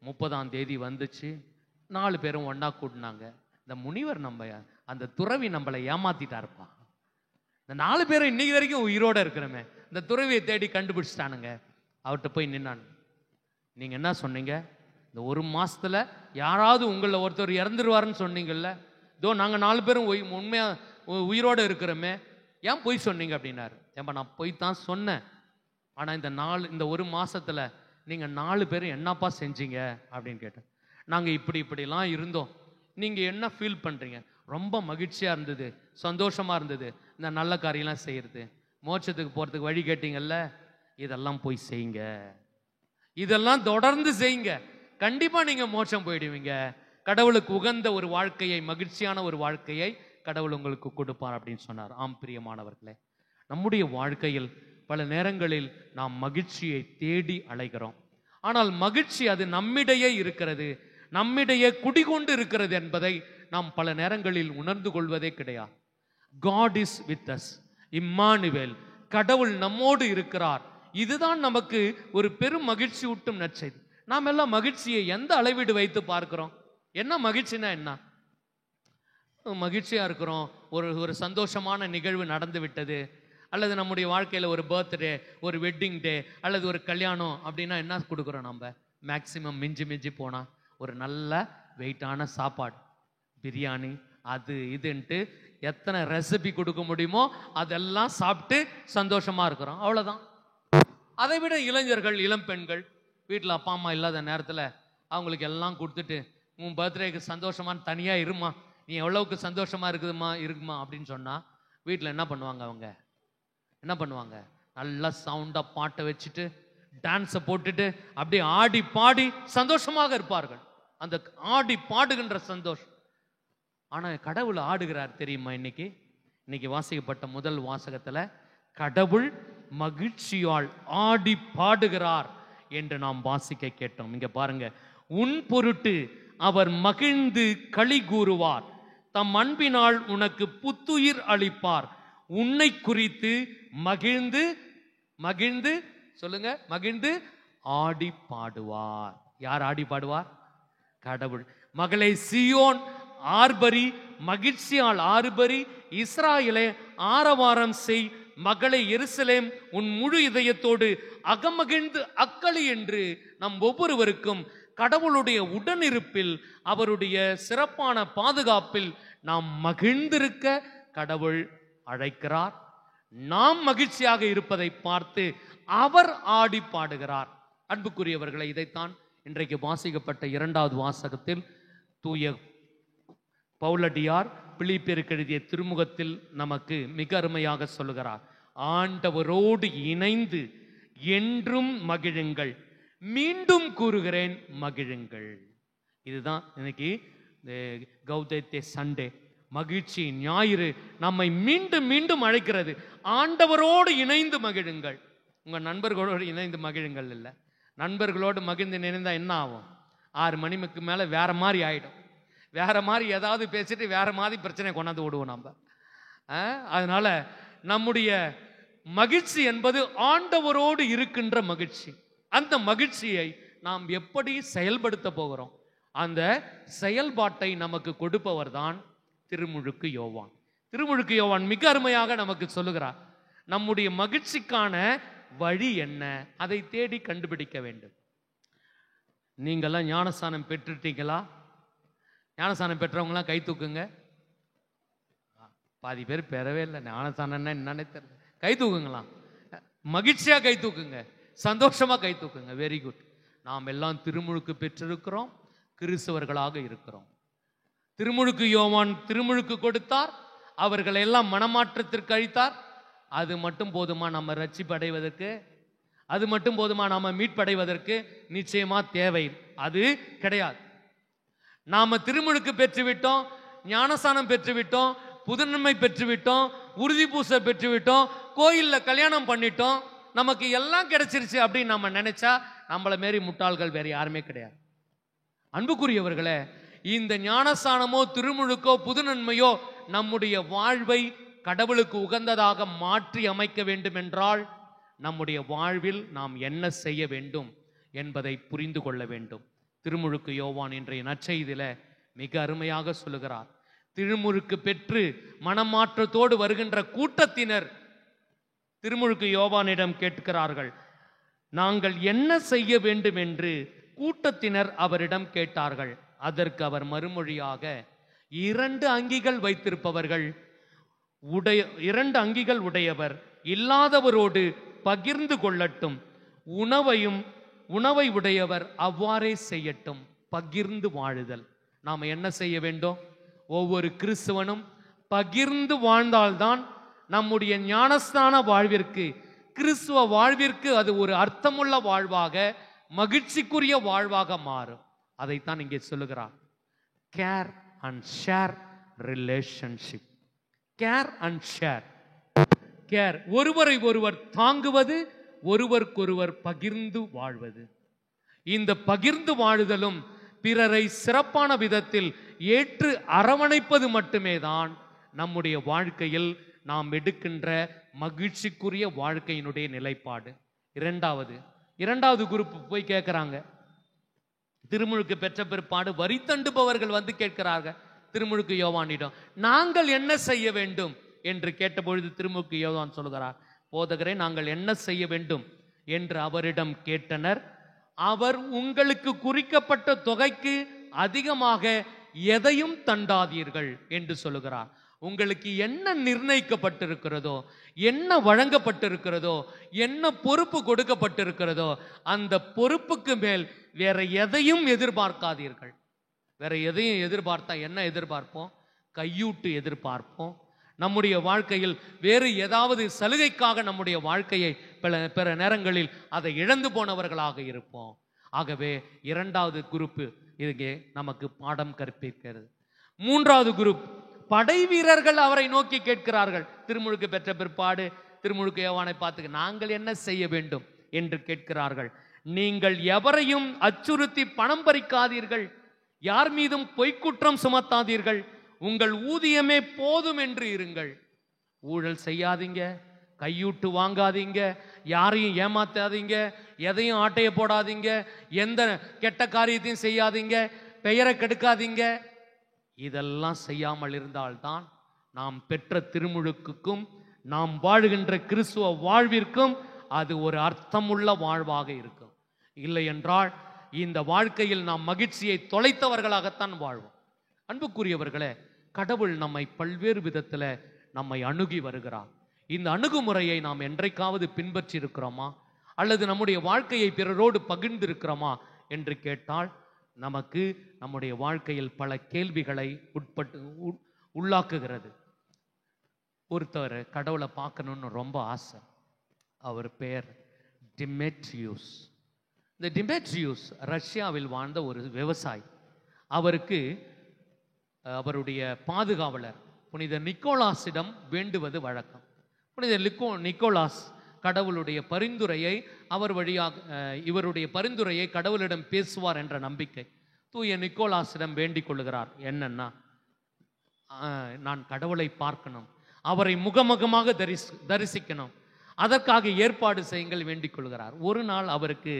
30ஆம் தேதி வந்துச்சு. 4 பேரும் ஒன்றா கூட்டினாங்க. இந்த முனிவர் அந்த துறவி நம்மளை ஏமாத்திட்டாருப்பா. இந்த 4 பேரும் இன்னைக்கு வரைக்கும் உயிரோடு இருக்கிறோமே, இந்த துறவியை தேடி கண்டுபிடிச்சிட்டானுங்க. அவர்கிட்ட போய் நின்னானு, நீங்கள் என்ன சொன்னீங்க, இந்த 1 மாதத்தில் யாராவது உங்களில் ஒருத்தர் இறந்துருவாருன்னு சொன்னீங்கல்ல, இதோ நாங்கள் 4 பேரும் உண்மையாக உயிரோடு இருக்கிறோமே, ஏன் பொய் சொன்னீங்க அப்படின்னாரு. ஏன்பா நான் பொய் தான் சொன்னேன், ஆனால் இந்த 1 மாதத்தில் நீங்கள் 4 பேரும் என்னப்பா செஞ்சீங்க அப்படின்னு கேட்டேன். நாங்கள் இப்படிலாம் இருந்தோம். நீங்கள் என்ன ஃபீல் பண்ணுறீங்க? ரொம்ப மகிழ்ச்சியாக இருந்தது, சந்தோஷமாக இருந்தது, இந்த நல்ல காரியம்லாம் செய்கிறது, மோட்சத்துக்கு போகிறதுக்கு வழி கேட்டீங்கல்ல, இதெல்லாம் போய் செய்யுங்க, இதெல்லாம் தொடர்ந்து செய்யுங்க, கண்டிப்பாக நீங்கள் மோட்சம் போயிடுவீங்க. கடவுளுக்கு உகந்த ஒரு வாழ்க்கையை, மகிழ்ச்சியான ஒரு வாழ்க்கையை கடவுள் உங்களுக்கு கொடுப்பார் அப்படின்னு சொன்னார். ஆம் பிரியமானவர்களே, நம்முடைய வாழ்க்கையில் பல நேரங்களில் நாம் மகிழ்ச்சியை தேடி அலைகிறோம். ஆனால் மகிழ்ச்சி அது நம்மிடையே இருக்கிறது, நம்மிடையே குடிகொண்டு இருக்கிறது என்பதை நாம் பல நேரங்களில் உணர்ந்து கொள்வதே கிடையாது. God is with us, Immanuel, கடவுள் நம்மோடு இருக்கிறார். இதுதான் நமக்கு ஒரு பெரும் மகிழ்ச்சி ஊட்டும் நற்செய்தி. நாம் எல்லாம் மகிழ்ச்சியை எந்த அளவீடு வைத்து பார்க்கிறோம்? என்ன மகிழ்ச்சினா என்ன? மகிழ்ச்சியா இருக்கிறோம், ஒரு சந்தோஷமான நிகழ்வு நடந்து விட்டது, அல்லது நம்முடைய வாழ்க்கையில் ஒரு பர்த்டே, ஒரு வெட்டிங் டே, அல்லது ஒரு கல்யாணம் அப்படின்னா என்ன கொடுக்குறோம்? நம்ம மேக்சிமம் மிஞ்சி போனால் ஒரு நல்ல வெயிட்டான சாப்பாடு, பிரியாணி, அது இதுன்ட்டு எத்தனை ரெசிபி கொடுக்க முடியுமோ அதெல்லாம் சாப்பிட்டு சந்தோஷமா இருக்கிறோம், அவ்வளோதான். அதை விட இளைஞர்கள், இளம் பெண்கள் வீட்டில் அப்பா அம்மா இல்லாத நேரத்தில் அவங்களுக்கு எல்லாம் கொடுத்துட்டு, உன் பர்த்டேக்கு சந்தோஷமானு தனியாக இருமா, நீ எவ்வளவுக்கு சந்தோஷமா இருக்குமா அப்படின்னு சொன்னால் வீட்டில் என்ன பண்ணுவாங்க? நல்லா சவுண்டாக பாட்டை வச்சுட்டு டான்ஸை போட்டுட்டு அப்படியே ஆடி பாடி சந்தோஷமாக இருப்பார்கள். அந்த ஆடி பாடுகின்ற சந்தோஷம். ஆனால் கடவுள் ஆடுகிறார் தெரியுமா? இன்னைக்கு வாசிக்கப்பட்ட முதல் வாசகத்தில் கடவுள் மகிழ்ச்சியால் ஆடி பாடுகிறார் என்று நாம் வாசிக்க கேட்டோம். இங்க பாருங்க, உன் பொருட்டு அவர் மகிழ்ந்து களி கூறுவார், தம் அன்பினால் உனக்கு புத்துயிர் அளிப்பார், உன்னை குறித்து மகிழ்ந்து சொல்லுங்க, மகிழ்ந்து ஆடி பாடுவார். யார் ஆடி பாடுவார்? கடவுள். மகளே சீயோன் ஆர்ப்பரி, மகிழ்ச்சியால் ஆர்ப்பரி, இஸ்ராயேலே ஆரவாரம் செய், மகளே எருசலேம் உன் முழு இதயத்தோடு அகமகிழ்ந்து அக்களி என்று நம் ஒவ்வொருவருக்கும் கடவுளுடைய உடனிருப்பில், அவருடைய சிறப்பான பாதுகாப்பில் நாம் மகிழ்ந்திருக்க கடவுள் அழைக்கிறார். நாம் மகிழ்ச்சியாக இருப்பதை பார்த்து அவர் ஆடி பாடுகிறார். அன்புக்குரியவர்களை, இதைத்தான் இன்றைக்கு வாசிக்கப்பட்ட 2வது வாசகத்தில் தூய பவுலடியார் பிலிப்பியருக்கு எழுதிய திருமுகத்தில் நமக்கு மிக அருமையாக சொல்லுகிறார். ஆண்டவரோடு இணைந்து என்றும் மகிழுங்கள், மீண்டும் கூறுகிறேன் மகிழுங்கள். இதுதான் இன்னைக்கு கௌதேத்தே சண்டே, மகிழ்ச்சி ஞாயிறு நம்மை மீண்டும் மீண்டும் அழைக்கிறது. ஆண்டவரோடு இணைந்து மகிழுங்கள். உங்கள் நண்பர்களோடு இணைந்து மகிழுங்கள். இல்லை, நண்பர்களோடு மகிழ்ந்து நினைந்தால் என்ன ஆகும்? 6 மணிக்கு மேலே வேற மாதிரி ஆகிடும். வேற மாதிரி ஏதாவது பேசிட்டு வேற மாதிரி பிரச்சனை கொண்டாந்து விடுவோம் நம்ம. அதனால நம்முடைய மகிழ்ச்சி என்பது ஆண்டவரோடு இருக்கின்ற மகிழ்ச்சி. அந்த மகிழ்ச்சியை நாம் எப்படி செயல்படுத்த போகிறோம்? அந்த செயல்பாட்டை நமக்கு கொடுப்பவர் தான் திருமுழுக்கு யோவான். திருமுழுக்கு யோவான் மிக அருமையாக நமக்கு சொல்லுகிறார், நம்முடைய மகிழ்ச்சிக்கான வழி என்ன, அதை தேடி கண்டுபிடிக்க வேண்டும். நீங்கள்லாம் ஞானஸ்தானம் பெற்றுட்டீங்களா? ஞானஸ்தானம் பெற்றவங்களாம் கை தூக்குங்க. பாதி பேர் பெறவே இல்லை. ஞானஸ்தானம்னா என்னன்னே தெரியல. கை தூக்குங்களாம். மகிழ்ச்சியா கை தூக்குங்க, சந்தோஷமா கை தூக்குங்க. Very good. நாம் எல்லாம் திருமுழுக்கு பெற்றிருக்கிறோம், கிறிஸ்தவர்களாக இருக்கிறோம். திருமுழுக்கு யோவான் திருமுழுக்கு கொடுத்தார், அவர்களை எல்லாம் மனமாற்றத்திற்கு அழைத்தார். அது மட்டும் போதுமா நம்ம ரட்சிப்படைவதற்கு? அது மட்டும் போதுமா நாம மீட்படைவதற்கு? நிச்சயமா தேவை. அது கிடையாது. நாம திருமுழுக்கு பெற்றுவிட்டோம், ஞானஸ்தானம் பெற்றுவிட்டோம், புதுநன்மை பெற்றுவிட்டோம், உறுதி பூச பெற்றுவிட்டோம், கோயில்ல கல்யாணம் பண்ணிட்டோம், நமக்கு எல்லாம் கிடைச்சிருச்சு அப்படின்னு நம்ம நினைச்சா நம்மள மாரி முட்டாள்கள் வேற யாருமே கிடையாது. அன்புக்குரியவர்களே, இந்த ஞானஸ்தானமோ திருமுழுக்கோ புதுநன்மையோ நம்முடைய வாழ்வை கடவுளுக்கு உகந்ததாக மாற்றி அமைக்க வேண்டும் என்றால் நம்முடைய வாழ்வில் நாம் என்ன செய்ய வேண்டும் என்பதை புரிந்து கொள்ள வேண்டும். திருமுழுக்கு யோவான் இன்றைய நற்செய்தியில மிக அருமையாக சொல்லுகிறார். திருமுழுக்கு பெற்று மனமாற்றத்தோடு வருகின்ற கூட்டத்தினர் திருமுழுக்கு யோவானிடம் கேட்கிறார்கள். நாங்கள் என்ன செய்ய வேண்டும் என்று கூட்டத்தினர் அவரிடம் கேட்டார்கள். அதற்கு அவர் மறுமொழியாக, 2 அங்கிகள் வைத்திருப்பவர்கள் 2 அங்கிகள் உடையவர் இல்லாதவரோடு பகிர்ந்து கொள்ளட்டும், உணவை உடையவர் அவ்வாறே செய்யட்டும். பகிர்ந்து வாழுதல். நாம் என்ன செய்ய வேண்டும்? ஒவ்வொரு கிறிஸ்தவனும் பகிர்ந்து வாழ்ந்தால்தான் நம்முடைய ஞானஸ்தான வாழ்விற்கு, கிறிஸ்துவ வாழ்விற்கு அது ஒரு அர்த்தமுள்ள வாழ்வாக, மகிழ்ச்சிக்குரிய வாழ்வாக மாறும். அதைத்தான் இங்கே சொல்லுகிறார். Care and share relationship. Care and share. Care, ஒருவரை ஒருவர் தாங்குவது, ஒருவருக்கொருவர் பகிர்ந்து வாழ்வது. இந்த பகிர்ந்து வாழுதலும் பிறரை சிறப்பான விதத்தில் ஏற்று அரவணைப்பது மட்டுமே தான் நம்முடைய வாழ்க்கையில் நாம் எடுக்கின்ற மகிழ்ச்சிக்குரிய வாழ்க்கையினுடைய நிலைப்பாடு. இரண்டாவது குரூப் போய் கேட்கிறாங்க. திருமுழுக்கு பெற்ற பிற்பாடு வரி தண்டுபவர்கள் வந்து கேட்கிறார்கள் திருமுழுக்கு யோவானிடம், நாங்கள் என்ன செய்ய வேண்டும் என்று கேட்டபொழுது திருமுழுக்கு யோவான் சொல்கிறார், போதகரே, நாங்கள் என்ன செய்ய வேண்டும் என்று அவரிடம் கேட்டனர். அவர், உங்களுக்கு குறிக்கப்பட்ட தொகைக்கு அதிகமாக எதையும் தண்டாதீர்கள் என்று சொல்லுகிறார். உங்களுக்கு என்ன நிர்ணயிக்கப்பட்டிருக்கிறதோ, என்ன வழங்கப்பட்டிருக்கிறதோ, என்ன பொறுப்பு கொடுக்கப்பட்டிருக்கிறதோ, அந்த பொறுப்புக்கு மேல் வேற எதையும் எதிர்பார்க்காதீர்கள். வேற எதையும் எதிர்பார்த்தா என்ன எதிர்பார்ப்போம்? கையூட்டு எதிர்பார்ப்போம். நம்முடைய வாழ்க்கையில் வேறு ஏதாவது சலுகைக்காக நம்முடைய வாழ்க்கையை பிற நேரங்களில் அதை இழந்து போனவர்களாக இருப்போம். ஆகவே 2வது குரூப் இதுக்கு நமக்கு பாடம் கற்பிக்கிறது. 3வது குரூப், படை வீரர்கள் அவரை நோக்கி கேட்கிறார்கள். திருமுழுக்கு பெற்ற பிற்பாடு திருமுழுக்கு யோவானை பார்த்து நாங்கள் என்ன செய்ய வேண்டும் என்று கேட்கிறார்கள். நீங்கள் எவரையும் அச்சுறுத்தி பணம் பறிக்காதீர்கள், யார் மீதும் பொய்க்குற்றம் சுமத்தாதீர்கள், உங்கள் ஊதியமே போதும் என்று இருங்கள். ஊழல் செய்யாதீங்க, கையூட்டு வாங்காதீங்க, யாரையும் ஏமாத்தாதீங்க, எதையும் ஆட்டைய போடாதீங்க, எந்த கெட்ட காரியத்தையும் செய்யாதீங்க, பெயரை கெடுக்காதீங்க. இதெல்லாம் செய்யாமல் இருந்தால்தான் நாம் பெற்ற திருமுழுக்குக்கும் நாம் வாழுகின்ற கிறிஸ்துவ வாழ்விற்கும் அது ஒரு அர்த்தமுள்ள வாழ்வாக இருக்கும். இல்லை என்றால் இந்த வாழ்க்கையில் நாம் மகிழ்ச்சியை தொலைத்தவர்களாகத்தான் வாழ்வோம். அன்புக்குரியவர்களே, கடவுள் நம்மை பல்வேறு விதத்தில் நம்மை அணுகி வருகிறார். இந்த அணுகுமுறையை நாம் என்றைக்காவது பின்பற்றி இருக்கிறோமா, அல்லது நம்முடைய வாழ்க்கையை பிறரோடு பகிர்ந்திருக்கிறோமா என்று கேட்டால் நமக்கு நம்முடைய வாழ்க்கையில் பல கேள்விகளை உள்ளாக்குகிறது. ஒருத்தர் கடவுளை பார்க்கணும்னு ரொம்ப ஆசை. அவர் பெயர் டிமெட்ரியூஸ். இந்த டிமெட்ரியூஸ் ரஷ்யாவில் வாழ்ந்த ஒரு விவசாயி. அவருக்கு அவருடைய பாதுகாவலர் புனித நிக்கோலாஸிடம் வேண்டுவது வழக்கம். புனித நிக்கோலாஸ் கடவுளுடைய பரிந்துரையை அவர் வழியாக இவருடைய பரிந்துரையை கடவுளிடம் பேசுவார் என்ற நம்பிக்கை. தூய நிக்கோலாசிடம் வேண்டிக் கொள்கிறார். என்னன்னா, நான் கடவுளை பார்க்கணும், அவரை முகமுகமாக தரிசிக்கணும், அதற்காக ஏற்பாடு செய்யுங்கள் வேண்டிக் கொள்கிறார். ஒரு நாள் அவருக்கு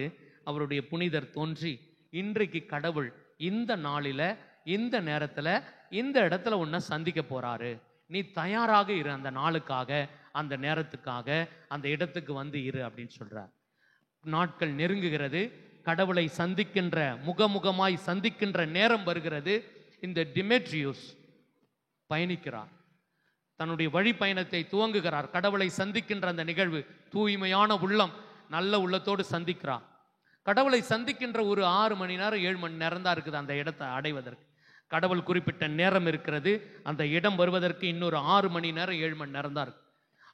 அவருடைய புனிதர் தோன்றி, இன்றைக்கு கடவுள் இந்த நாளில இந்த நேரத்துல இந்த இடத்துல உன்னை சந்திக்க போறாரு, நீ தயாராக இரு, அந்த நாளுக்காக அந்த நேரத்துக்காக அந்த இடத்துக்கு வந்து இரு அப்படின்னு சொல்றார். நாட்கள் நெருங்குகிறது, கடவுளை சந்திக்கின்ற முகமுகமாய் சந்திக்கின்ற நேரம் வருகிறது. இந்த டிமெட்ரியூஸ் பயணிக்கிறார், தன்னுடைய வழி பயணத்தை துவங்குகிறார். கடவுளை சந்திக்கின்ற அந்த நிகழ்வு, தூய்மையான உள்ளம், நல்ல உள்ளத்தோடு சந்திக்கிறார். கடவுளை சந்திக்கின்ற ஒரு 6 மணி நேரம் 7 மணி நேரம் தான் இருக்குது அந்த இடத்தை அடைவதற்கு. கடவுள் குறிப்பிட்ட நேரம் இருக்கிறது, அந்த இடம் வருவதற்கு இன்னொரு 6 மணி நேரம் 7 மணி நேரம் தான் இருக்கு.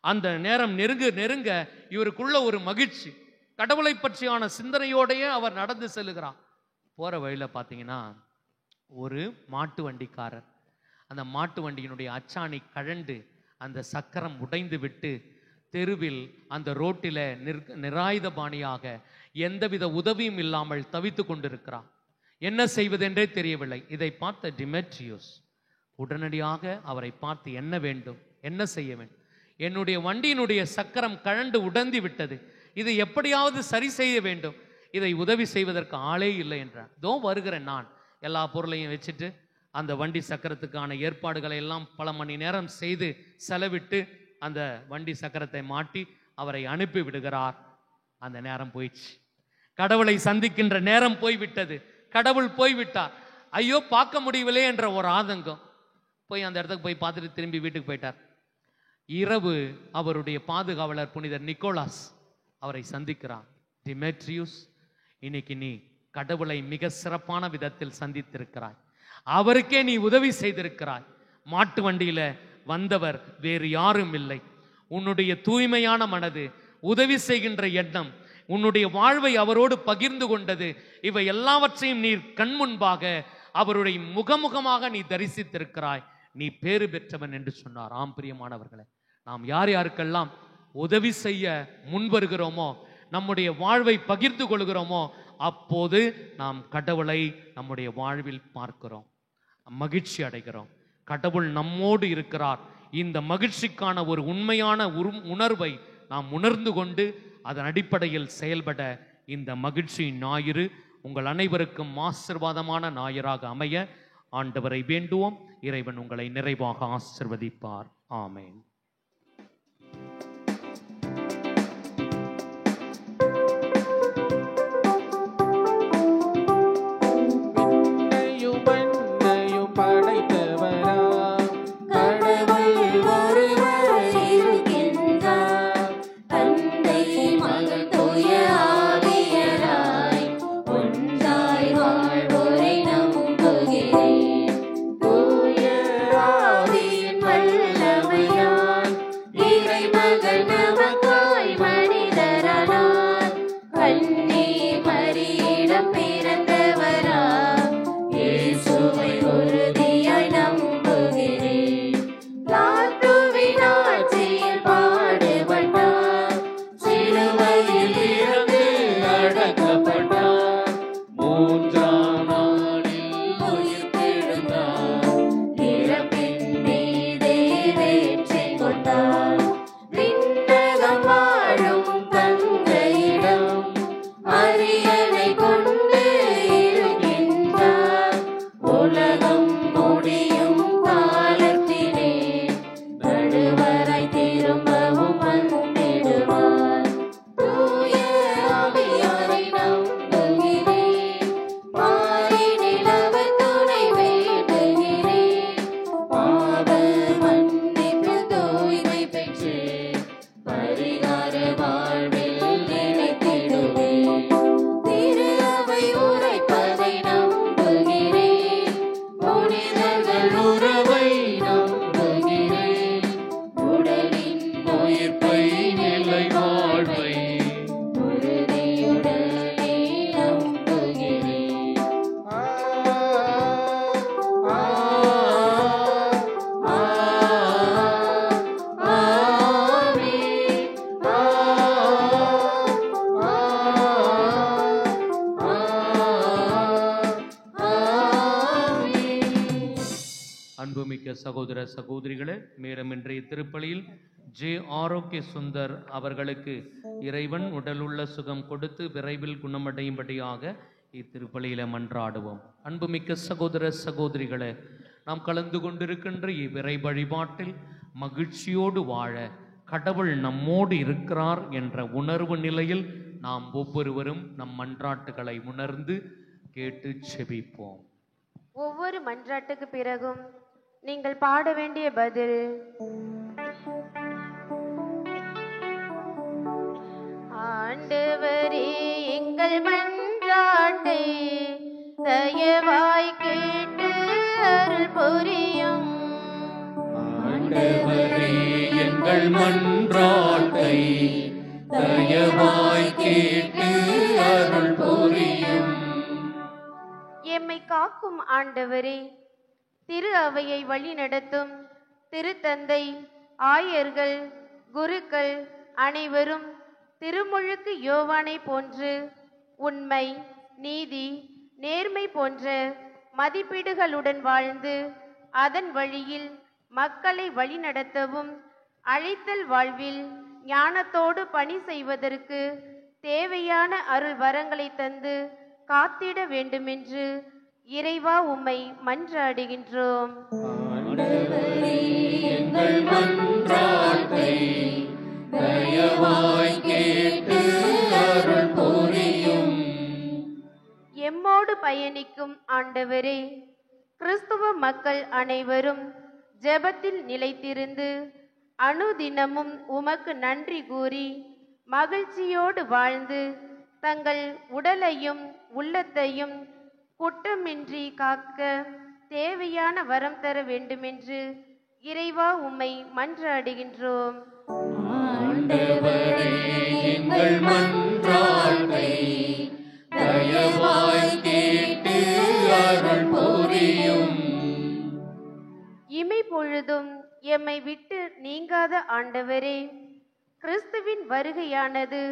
அந்த நேரம் நெருங்க இவருக்குள்ள ஒரு மகிழ்ச்சி, கடவுளை பற்றியான சிந்தனையோடையே அவர் நடந்து செல்லுகிறார். போற வழியில பார்த்தீங்கன்னா ஒரு மாட்டு வண்டிக்காரர், அந்த மாட்டு வண்டியினுடைய அச்சாணி கழண்டு அந்த சக்கரம் உடைந்து விட்டு தெருவில் அந்த ரோட்டில நிராயுதபாணியாக எந்தவித உதவியும் இல்லாமல் தவித்து கொண்டிருக்கிறார். என்ன செய்வதென்றே தெரியவில்லை. இதை பார்த்த டிமெட்ரியூஸ் உடனடியாக அவரை பார்த்து, என்ன வேண்டும், என்ன செய்ய வேண்டும்? என்னுடைய வண்டியினுடைய சக்கரம் கழண்டு உடைந்து விட்டது, இதை எப்படியாவது சரி செய்ய வேண்டும், இதை உதவி செய்வதற்கு ஆளே இல்லை என்றார். தோ வருகிறேன், நான் எல்லா பொருளையும் வச்சுட்டு அந்த வண்டி சக்கரத்துக்கான ஏற்பாடுகளை எல்லாம் பல மணி நேரம் செய்து செலவிட்டு அந்த வண்டி சக்கரத்தை மாட்டி அவரை அனுப்பி விடுகிறார். அந்த நேரம் போயிடுச்சு, கடவுளை சந்திக்கின்ற நேரம் போய்விட்டது, கடவுள் போய்விட்டார். ஐயோ பார்க்க முடியவில்லை என்ற ஒரு ஆதங்கம். போய் அந்த இடத்துக்கு போய் பார்த்துட்டு திரும்பி வீட்டுக்கு போயிட்டார். இரவு அவருடைய பாதுகாவலர் புனிதர் நிக்கோலாஸ் அவரை சந்திக்கிறார். டிமெட்ரியூஸ், இன்னைக்கு நீ கடவுளை மிக சிறப்பான விதத்தில் சந்தித்திருக்கிறாய், அவருக்கே நீ உதவி செய்திருக்கிறாய். மாட்டு வண்டியில வந்தவர் வேறு யாரும் இல்லை. உன்னுடைய தூய்மையான மனது, உதவி செய்கின்ற எண்ணம், உன்னுடைய வாழ்வை அவரோடு பகிர்ந்து கொண்டது, இவை எல்லாவற்றையும் நீ கண்முன்பாக அவருடைய முகமுகமாக நீ தரிசித்திருக்கிறாய், நீ பேறு பெற்றவன் என்று சொன்னார். ஆம் பிரியமானவர்களே, நாம் யார் யாருக்கெல்லாம் உதவி செய்ய முன்வருகிறோமோ, நம்முடைய வாழ்வை பகிர்ந்து கொள்கிறோமோ, அப்போது நாம் கடவுளை நம்முடைய வாழ்வில் பார்க்கிறோம், மகிழ்ச்சி அடைகிறோம். கடவுள் நம்மோடு இருக்கிறார். இந்த மகிழ்ச்சிக்கான ஒரு உண்மையான உணர்வை நாம் உணர்ந்து கொண்டு அதன் அடிப்படையில் செயல்பட இந்த மகிழ்ச்சி ஞாயிறு உங்கள் அனைவருக்கும் ஆசீர்வாதமான ஞாயிறாக அமைய ஆண்டவரை வேண்டுவோம். இறைவன் உங்களை நிறைவாக ஆசீர்வதிப்பார். ஆமென். பெற்று சகோதர சகோதரிகளே, மேலும் இன்றைய திருப்பலியில் ஜே ஆரோக்கிய சுந்தர் அவர்களுக்கு இறைவன் உடலுள்ள சுகம் கொடுத்து விரைவில் குணமடையும்படியாக இத்திருப்பலியில மன்றாடுவோம். அன்புமிக்க சகோதர சகோதரிகளே, நாம் கலந்து கொண்டிருக்கின்ற இவ்விறை வழிபாட்டில் மகிழ்ச்சியோடு வாழ கடவுள் நம்மோடு இருக்கிறார் என்ற உணர்வு நிலையில் நாம் ஒவ்வொருவரும் நம் மன்றாட்டுகளை உணர்ந்து கேட்டு செபிப்போம். ஒவ்வொரு மன்றாட்டுக்கு பிறகும் நீங்கள் பாட வேண்டிய பதில்: ஆண்டவரே எங்கள் மன்றாட்டை தயவாய் கேட்டு அருள் புரியும். ஆண்டவரே எங்கள் மன்றாட்டை தயவாய் கேட்டு அருள் புரியும். எம்மை காக்கும் ஆண்டவரே, திரு அவையை வழிநடத்தும் திருத்தந்தை, ஆயர்கள், குருக்கள் அனைவரும் திருமுழுக்கு யோவானை போன்று உண்மை, நீதி, நேர்மை போன்ற மதிப்பீடுகளுடன் வாழ்ந்து அதன் வழியில் மக்களை வழிநடத்தவும் அழைத்தல் வாழ்வில் ஞானத்தோடு பணி செய்வதற்கு தேவையான அருள் வரங்களை தந்து காத்திட வேண்டுமென்று இறைவா உம்மை மன்றாடுகின்றோம். ஆண்டவரே எங்கள் மன்றாட்டை தயவாய் கேட்டு அருள் புரியும். எம்மோடு பயணிக்கும் ஆண்டவரே, கிறிஸ்துவ மக்கள் அனைவரும் ஜெபத்தில் நிலைத்திருந்து அனுதினமும் உமக்கு நன்றி கூறி மகிழ்ச்சியோடு வாழ்ந்து தங்கள் உடலையும் உள்ளத்தையும் குற்றமின்றி காக்க தேவையான வரம் தர வேண்டுமென்று இறைவா உம்மை மன்றாடுகின்றோம். ஆண்டவரே எங்கள் மன்றாட்டை தயவாய் கேட்டு அருள் புரியும். இமை பொழுதும் எம்மை விட்டு நீங்காத ஆண்டவரே, கிறிஸ்துவின் வருகையானது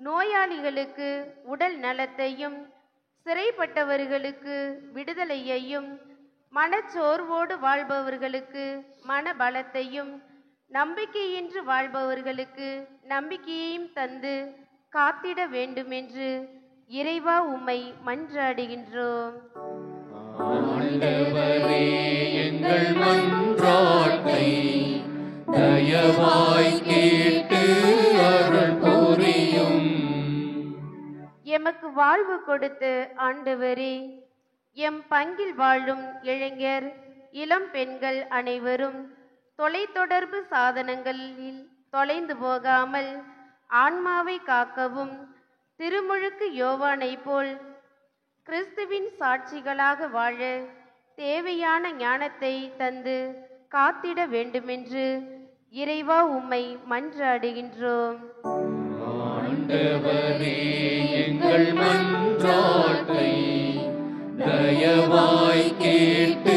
நோயாளிகளுக்கு உடல் நலத்தையும் சிறைப்பட்டவர்களுக்கு விடுதலையையும் மனச்சோர்வோடு வாழ்பவர்களுக்கு மனபலத்தையும் நம்பிக்கையின்றி வாழ்பவர்களுக்கு நம்பிக்கையையும் தந்து காத்திட வேண்டுமென்று இறைவா உம்மை மன்றாடுகின்றோம். ஆண்டவரே எங்கள் மன்றாட்டை தயவாய் கேட்டு அருள் புரியும். எமக்கு வாழ்வு கொடுத்த ஆண்டவரே, எம் பங்கில் வாழும் இளைஞர், இளம் பெண்கள் அனைவரும் தொலைத்தொடர்பு சாதனங்களில் தொலைந்து போகாமல் ஆன்மாவை காக்கவும் திருமுழுக்கு யோவானை போல் கிறிஸ்துவின் சாட்சிகளாக வாழ தேவையான ஞானத்தை தந்து காத்திட வேண்டுமென்று இறைவா உம்மை மன்றாடுகின்றோம். ஆண்டவரே எங்கள் மன்றாட்டை தயவாய் கேட்டு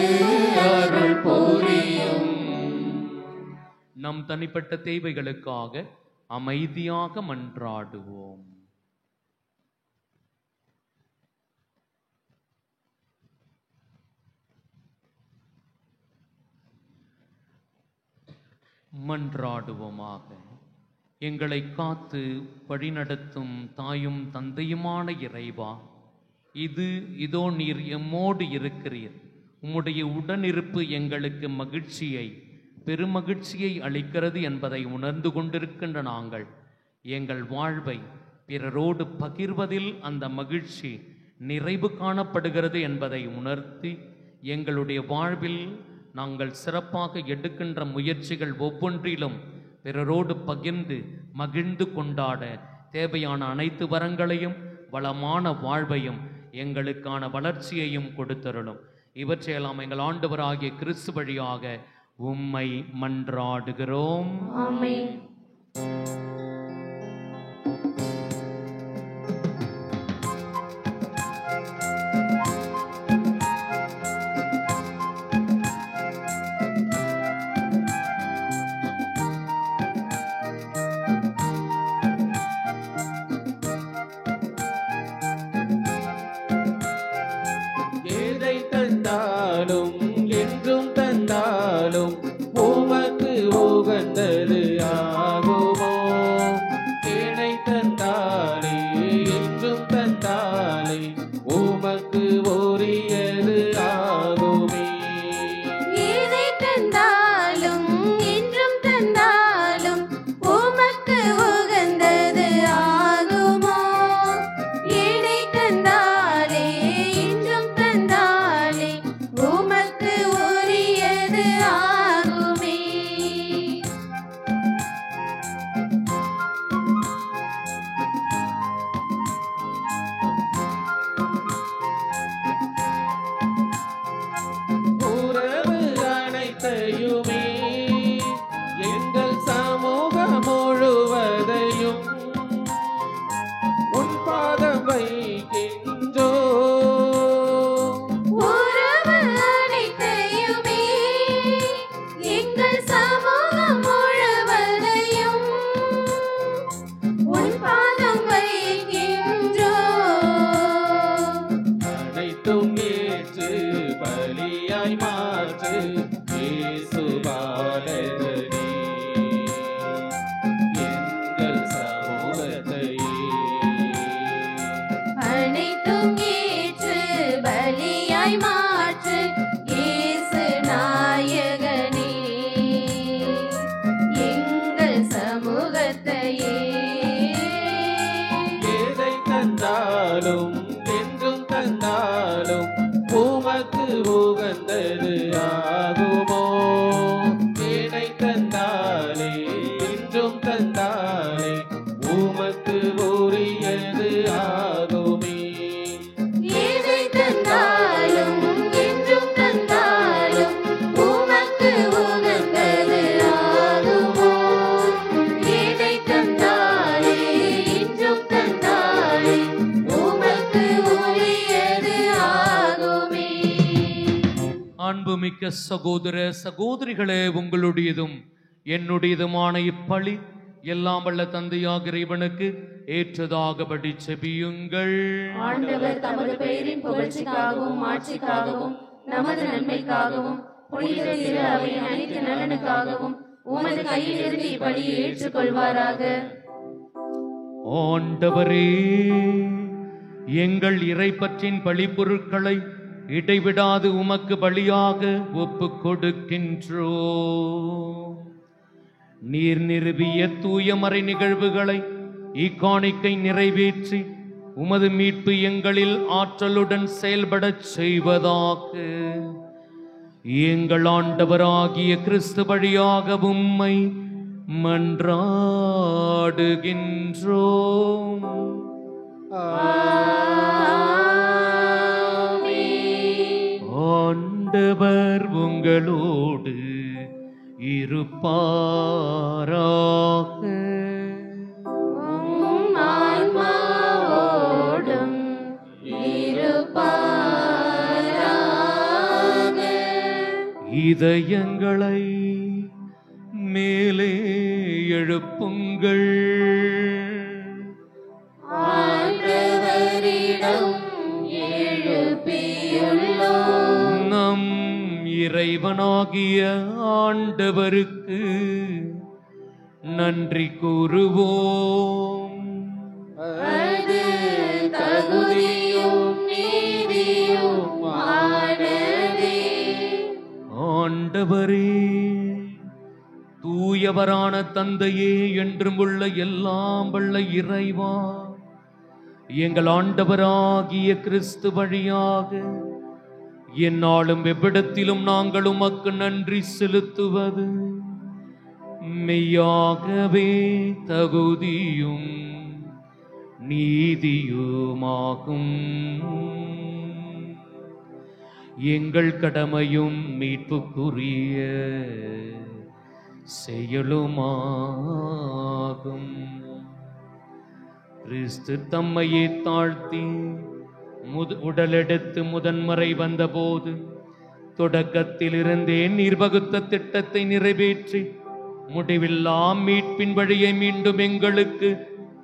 அருள் புரியும். நம் தனிப்பட்ட தேவைகளுக்காக அமைதியாக மன்றாடுவோம். மன்றாடுவோமாக. எங்களை காத்து வழிநடத்தும் தாயும் தந்தையுமான இறைவா, இதோ நீர் எம்மோடு இருக்கிறீர். உம்முடைய உடனிருப்பு எங்களுக்கு மகிழ்ச்சியை, பெருமகிழ்ச்சியை அளிக்கிறது என்பதை உணர்ந்து கொண்டிருக்கின்ற நாங்கள் எங்கள் வாழ்வை பிறரோடு பகிர்வதில் அந்த மகிழ்ச்சி நிறைவு காணப்படுகிறது என்பதை உணர்த்தி எங்களுடைய வாழ்வில் நாங்கள் சிறப்பாக எடுக்கின்ற முயற்சிகள் ஒவ்வொன்றிலும் பிறரோடு பகிர்ந்து மகிழ்ந்து கொண்டாட தேவையான அனைத்து வரங்களையும் வளமான வாழ்வையும் எங்களுக்கான வளர்ச்சியையும் கொடுத்தருளும். இவற்றையெல்லாம் எங்கள் ஆண்டவராகிய கிறிஸ்து வழியாக உம்மை மன்றாடுகிறோம். ஆமென். எதை தந்தாலும் என்றும் தந்தாலும் உகந்தது ஆகுமோ? ஏனை தந்தாலே என்றும் தந்தாலே உமக்கு உரியது ஆகுமே. எதை தந்தாலும் என்றும் தந்தாலும் உமக்கு உகந்தது ஆகுமோ? எதை தந்தாலே என்றும் தந்தாலே உமக்கு உரியது ஆகுமே. உறவு அனைத்தையுமே எங்கள் சமூகம் முழுவதையும் உன் பாதம் வைக்கின்றோ. உறவு அனைத்தையுமே எங்கள் சமூகம் முழுவதையும் உன் பாதம் வைக்கின்றோம். அனைத்தும் ஏற்று பலியாய் மாற்று இயேசு பாலகனே, எங்கள் சமூகத்தையே. அனைத்தும் ஏற்று பலியாய் மாற்று இயேசு நாயகனே, எங்கள் சமூகத்தையே. எதை தந்தாலும் என்றும் தந்தாலும் உமக்கு உகந்தது ஆகுமோ? ஏனை தந்தாலே என்றும் தந்தாலே உமக்கு உரியது ஆகுமே. எதை தந்தாலும் என்றும் தந்தாலும் உமக்கு உகந்தது ஆகுமோ? எதை தந்தாலே என்றும் தந்தாலே உமக்கு உரியது ஆகுமே. அன்புமிக்க சகோதர சகோதரிகளே, உங்களுடையதும் என்னுடையதுமான இப்பலி எல்லாம் வல்ல தந்தையாக இறைவனுக்கு ஏற்றதாகபடி செபியுங்கள். ஆண்டவர் தமது பெயரின் புகழ்ச்சிக்காகவும் மாட்சிக்காகவும் நமது நன்மைக்காகவும் புனித திரு அவையின் அனைத்து நலனுக்காகவும் உமது கையிலிருந்து இப்படியை ஏற்றுக்கொள்வாராக. ஆண்டவரே, எங்கள் இறைப்பற்றின் பலிப்பொருட்களை இடைவிடாது உமக்கு பலியாக ஒப்புக் கொடுக்கின்றோ. நீர் நிறுவிய தூயமறை நிகழ்வுகளை இக்காணிக்கை நிறைவேற்றி உமது மீட்பு எங்களில் ஆற்றலுடன் செயல்படச் செய்வதாக எங்கள் ஆண்டவராகிய கிறிஸ்து வழியாக உம்மை மன்றாடுகின்றோம். ஆண்டவர் உங்களோடு இருப்பாராக. உம் ஆன்மாவோடும் இருப்பாராக. இதயங்களை மேலே எழுப்புங்கள். ஆண்டவரிடம் எழுப்பியுள்ளோம். நம் இறைவனாகிய ஆண்டவருக்கு நன்றி கூறுவோம். அது தகுதியும் நீதியும் ஆனதே. ஆண்டவரே, தூயவரான தந்தையே, என்றும் உள்ள எல்லாம் வல்ல இறைவா, எங்கள் ஆண்டவராகிய கிறிஸ்து வழியாக எந்நாளும் எவ்விடத்திலும் நாங்கள் உமக்கு நன்றி செலுத்துவது மெய்யாகவே தகுதியும் நீதியுமாகும். எங்கள் கடமையும் மீட்புக்குரிய செயலுமாகும். கிறிஸ்து தம்மையே தாழ்த்தி உடலெடுத்து முதன்முறை வந்தபோது தொடக்கத்திலிருந்தே நீர் வகுத்த திட்டத்தை நிறைவேற்றி முடிவில்லா மீட்பின் வழியை மீண்டும் எங்களுக்கு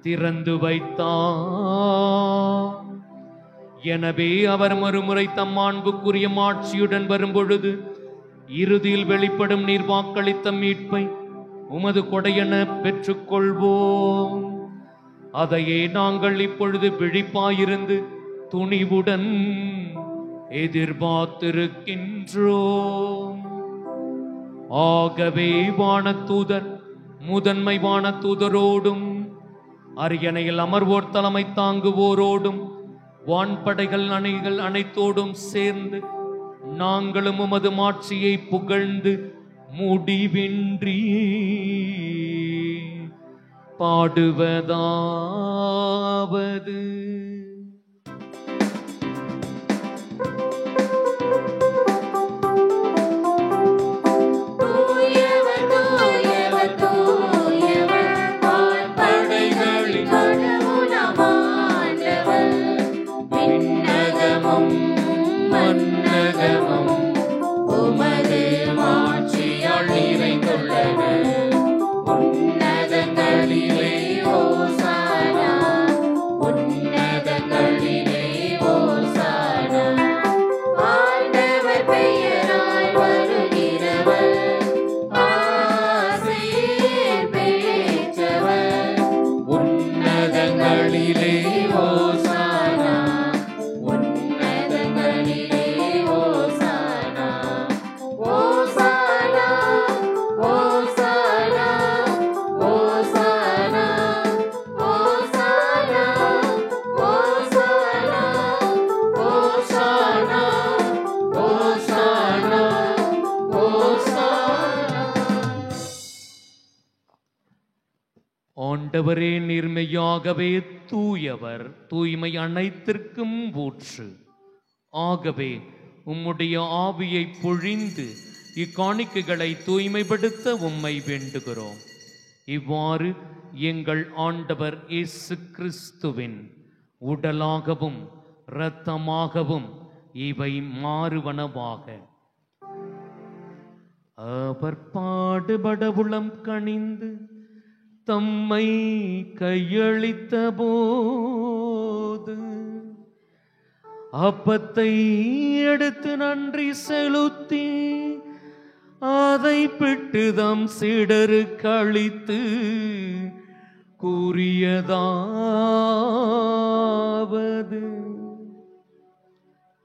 திறந்து வைத்தார். எனவே அவர் மறுமுறை தம் மாண்புக்குரிய மாட்சியுடன் வரும்பொழுது இறுதியில் வெளிப்படும் நீர் வாக்களித்த மீட்பை உமது கொடையென பெற்றுக்கொள்வோம். அதையே நாங்கள் இப்பொழுது விழிப்பாயிருந்து துணிவுடன் எதிர்பார்த்திருக்கின்றோம். ஆகவே வானதூதர் முதன்மை வானதூதரோடும் அரியணையில் அமர்வோர் தலைமை தாங்குவோரோடும் வான்படைகள் அணிகள் அனைத்தோடும் சேர்ந்து நாங்களும் உமது மாட்சியை புகழ்ந்து முடிவின்றி பாடுவதாவது. தூயவர் தூயவர் தூயவர் வான்படைகளின் கடவுளாம் ஆண்டவர். விண்ணகமும் மண்ணகமும் உமது மாட்சியால் நிறைந்துள்ளன. உன்னதங்களிலே ஓசானா, உன்னதங்களிலே ஓசானா. ஆண்டவர் பெயரால் வருகிறவர் ஆசீர் பெற்றவர். உன்னதங்களிலே ஓசானா, உன்னதங்களிலே ஓசானா. ஓசானா, ஓசானா, ஓசானா, ஓசானா, ஓசானா, ஓசானா, ஓசானா, ஓசானா. ஆண்டவரே நீர்மையாகவே தூயவர், தூய்மை அனைத்திற்கும் ஊற்று. ஆகவே உம்முடைய ஆவியை பொழிந்து இக்காணிக்கைகளை தூய்மைப்படுத்த உம்மை வேண்டுகிறோம். இவ்வாறு எங்கள் ஆண்டவர் இயேசு கிறிஸ்துவின் உடலாகவும் இரத்தமாகவும் இவை மாறுவனவாக. அவர் பாடுபட உளம் கனிந்து தம்மை கையளித்த போது அப்பத்தை எடுத்து நன்றி செலுத்தி அதை பிட்டு தம் சீடருக்கு அளித்து கூறியதாவது: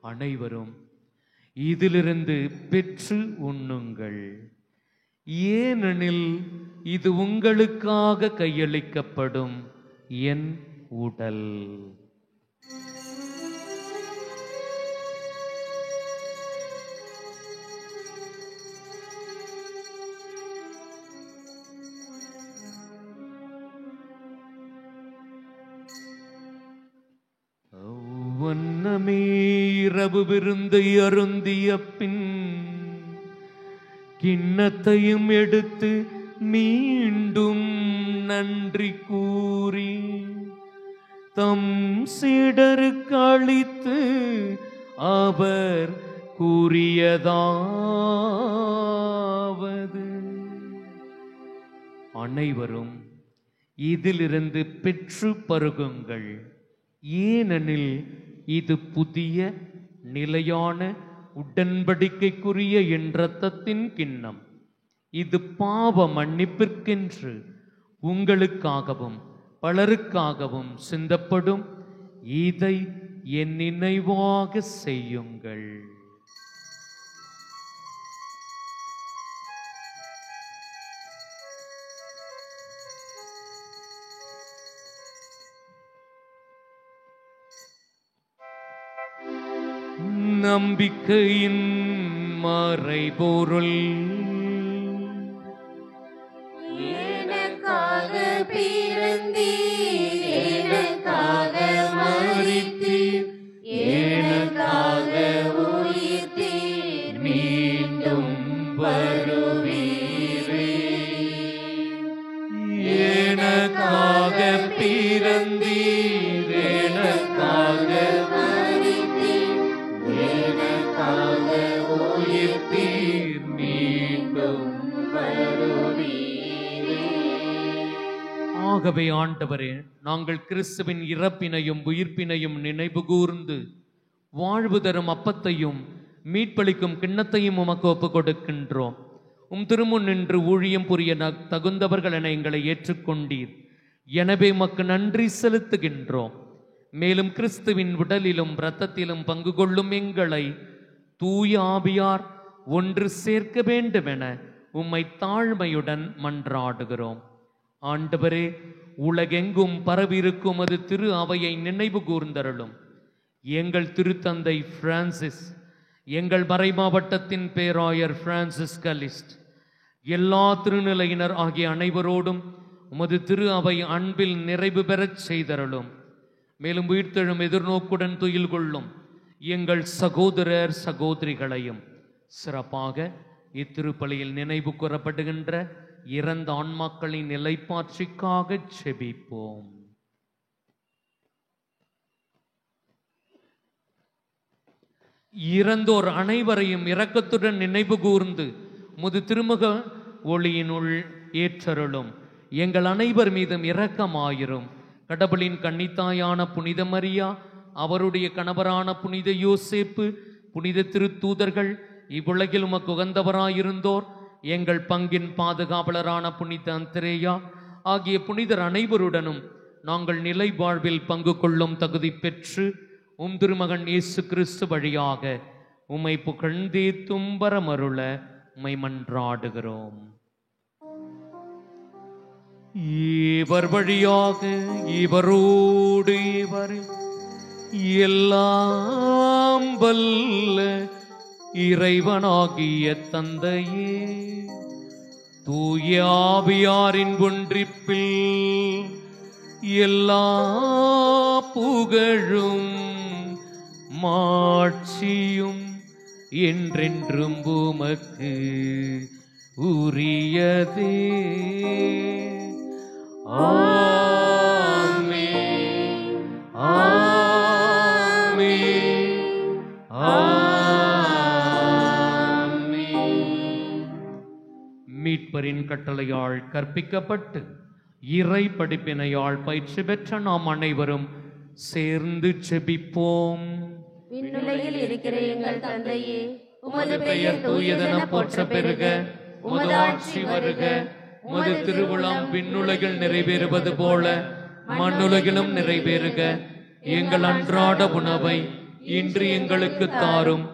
அனைவரும் இதிலிருந்து பெற்று உண்ணுங்கள். ஏனெனில் இது உங்களுக்காக கையளிக்கப்படும் என் உடல். வண்ணமே இரவு விருந்தை அருந்திய பின் கிண்ணத்தையும் எடுத்து மீண்டும் நன்றி கூறி தம் சீடருக்கு அளித்து அவர் கூறியதாவது: அனைவரும் இதிலிருந்து பெற்று பருகுங்கள். ஏனெனில் இது புதிய நிலையான உடன்படிக்கைக்குரிய என் இரத்தத்தின் கிண்ணம். இது பாவ மன்னிப்பிற்கென்று உங்களுக்காகவும் பலருக்காகவும் சிந்தப்படும். இதை என் நினைவாக செய்யுங்கள். நம்பிக்கையின் மறைபொருள். எனக்காக பிறந்தீர், எனக்காக மரித்தீர், எனக்காக உயிர்த்தீர், மீண்டும் வருவீரே. எனக்காக பிறந்தீர், எனக்காக மரித்தீர், எனக்காக உயிர்த்தீர், மீண்டும் வருவீரே. ஆகவே ஆண்டவரே, நாங்கள் கிறிஸ்துவின் இறப்பினையும் உயிர்ப்பினையும் நினைவு கூர்ந்து வாழ்வு தரும் அப்பத்தையும் மீட்பளிக்கும் கிண்ணத்தையும் உமக்கு ஒப்புக் கொடுக்கின்றோம். திருமுன் நின்று ஊழியம் புரிய தகுந்தவர்கள் என எங்களை ஏற்றுக்கொண்டீர். எனவே மக்கு நன்றி செலுத்துகின்றோம். மேலும் கிறிஸ்துவின் உடலிலும் இரத்தத்திலும் பங்கு கொள்ளும் எங்களை தூய ஆவியார் ஒன்று சேர்க்க வேண்டுமென உம்மை தாழ்மையுடன் மன்றாடுகிறோம். ஆண்டவரே, உலகெங்கும் பரவியிருக்கும் அது திரு அவையை நினைவு கூர்ந்தருளும். எங்கள் திருத்தந்தை பிரான்சிஸ், எங்கள் மறைமாவட்டத்தின் பேராயர் பிரான்சிஸ் கலிஸ்ட், எல்லா திருநிலையினர் ஆகிய அனைவரோடும் உமது திரு அவை அன்பில் நிறைவு பெறச் செய்தருளும். மேலும் உயிர்த்தெழும் எதிர்நோக்குடன் துயில் கொள்ளும் எங்கள் சகோதரர் சகோதரிகளையும், சிறப்பாக இத்திருப்பலியில் நினைவு கூறப்படுகின்ற இறந்த ஆன்மாக்களின் நிலைப்பாட்சிக்காக செபிப்போம். இறந்தோர் அனைவரையும் இரக்கத்துடன் நினைவு கூர்ந்து முது திருமுக ஒளியினுள் ஏற்றருளும். எங்கள் அனைவர் மீதும் இரக்கமாயிரும். கடவுளின் கன்னித்தாயான புனித மரியா, அவருடைய கணவரான புனித யோசேப்பு, புனித திருத்தூதர்கள், இவ்வுலகில் உமக்கு உகந்தவராயிருந்தோர், எங்கள் பங்கின் பாதுகாவலரான புனித அந்திரேயா ஆகிய புனிதர் அனைவருடனும் நாங்கள் நிலை வாழ்வில் பங்கு கொள்ளும் தகுதி பெற்று திருமகன் இயேசு கிறிஸ்து வழியாக உம்மை புகழ்ந்தேத்தும் வரமருள உம்மை மன்றாடுகிறோம். இவர் வழியாக இவரோடு இவரில் எல்லாம் வல்ல இறைவனாகிய தந்தையே, தூய ஆவியாரின் ஒன்றிப்பில் எல்லா புகழும் மாட்சியும் என்றென்றும் உமக்கு உரியதே. ஆமென், ஆமென், ஆமென். மீட்பரின் கட்டளையால் கற்பிக்கப்பட்டு இறை படிப்பினையால் பயிற்சி பெற்ற நாம் அனைவரும் சேர்ந்து செபிப்போம். விண்ணுலகில் இருக்கிற எங்கள் தந்தையே, உமது பெயர் தூயதென போற்ற பெருக, உமது ஆட்சி வருக, உமது திருவுளம் விண்ணுலகில் நிறைவேறுவது போல மண்ணுலகிலும் நிறைவேறுக. எங்கள் அன்றாட உணவை இன்று எங்களுக்கு தாரும்.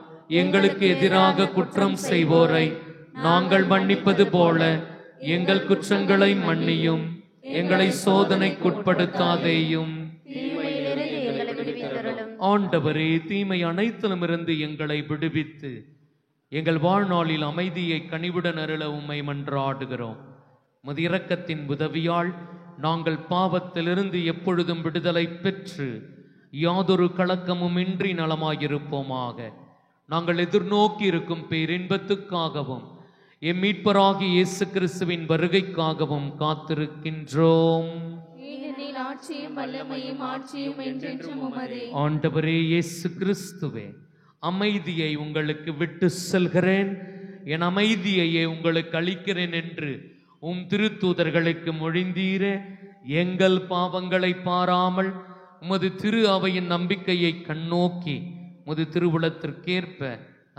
எங்களுக்கு எதிராக குற்றம் செய்வோரை நாங்கள் மன்னிப்பது போல எங்கள் குற்றங்களை மன்னியும். எங்களை சோதனைக்குட்படுத்தாதேயும். ஆண்டவரே, தீமை அனைத்திலுமிருந்து எங்களை விடுவித்து எங்கள் வாழ்நாளில் அமைதியை கனிவுடன் அருள உம்மை மன்றாடுகிறோம். உமது இரக்கத்தின் உதவியால் நாங்கள் பாவத்திலிருந்து எப்பொழுதும் விடுதலை பெற்று யாதொரு கலக்கமும் இன்றி நலமாயிருப்போமாக. நாங்கள் எதிர்நோக்கி இருக்கும் பேரின்பத்துக்காகவும் எம் மீட்பராகிய இயேசு கிறிஸ்துவின் வருகைக்காகவும் காத்திருக்கின்றோம். ஆட்சியும் வல்லமையும் ஆட்சியும் என்றென்றும் உமதே. ஆண்டவரே இயேசு கிறிஸ்துவே, அமைதியை உங்களுக்கு விட்டு செல்கிறேன், என் அமைதியையே உங்களுக்கு அளிக்கிறேன் என்று திருத்தூதர்களுக்கு மொழிந்தீரே. எங்கள் பாவங்களை பாராமல் உமது திரு அவையின் நம்பிக்கையை கண்ணோக்கி உமது திருவுளத்திற்கேற்ப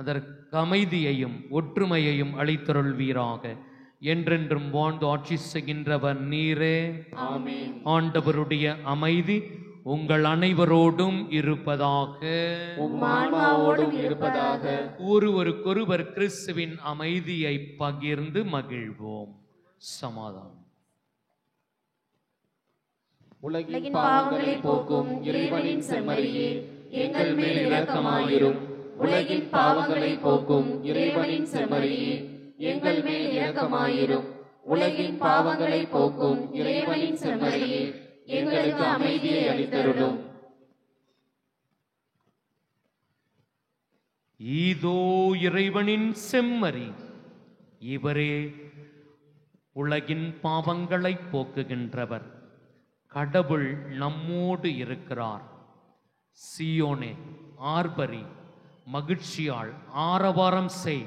அதற்கு அமைதியையும் ஒற்றுமையையும் அளித்தருள்வீராக. என்றென்றும் வாழ்ந்து ஆட்சி செய்கின்றவர் நீரே. ஆண்டவருடைய அமைதி உங்கள் அனைவரோடும் இருப்பதாக. ஒருவருக்கொருவர் கிறிஸ்துவின் அமைதியை பகிர்ந்து மகிழ்வோம். சமாதானம். உலகின் பாவங்களை போக்கும் இறைவனின் செம்மறியே, எங்கள் மேல் இரக்கமாயிரும். உலகின் பாவங்களை போக்கும் இறைவனின் செம்மறியே, எங்கள் மேல் இரக்கமாயிரும். உலகின் பாவங்களை போக்கும் இறைவனின் செம்மறியே, எங்களுக்கு அமைதியை அளித்தருளும். இதோ இறைவனின் செம்மறி, இவரே உலகின் பாவங்களை போக்குகின்றவர். கடவுள் நம்மோடு இருக்கிறார். சீயோனே, ஆர்ப்பரி, மகிழ்ச்சியால் ஆரவாரம் செய்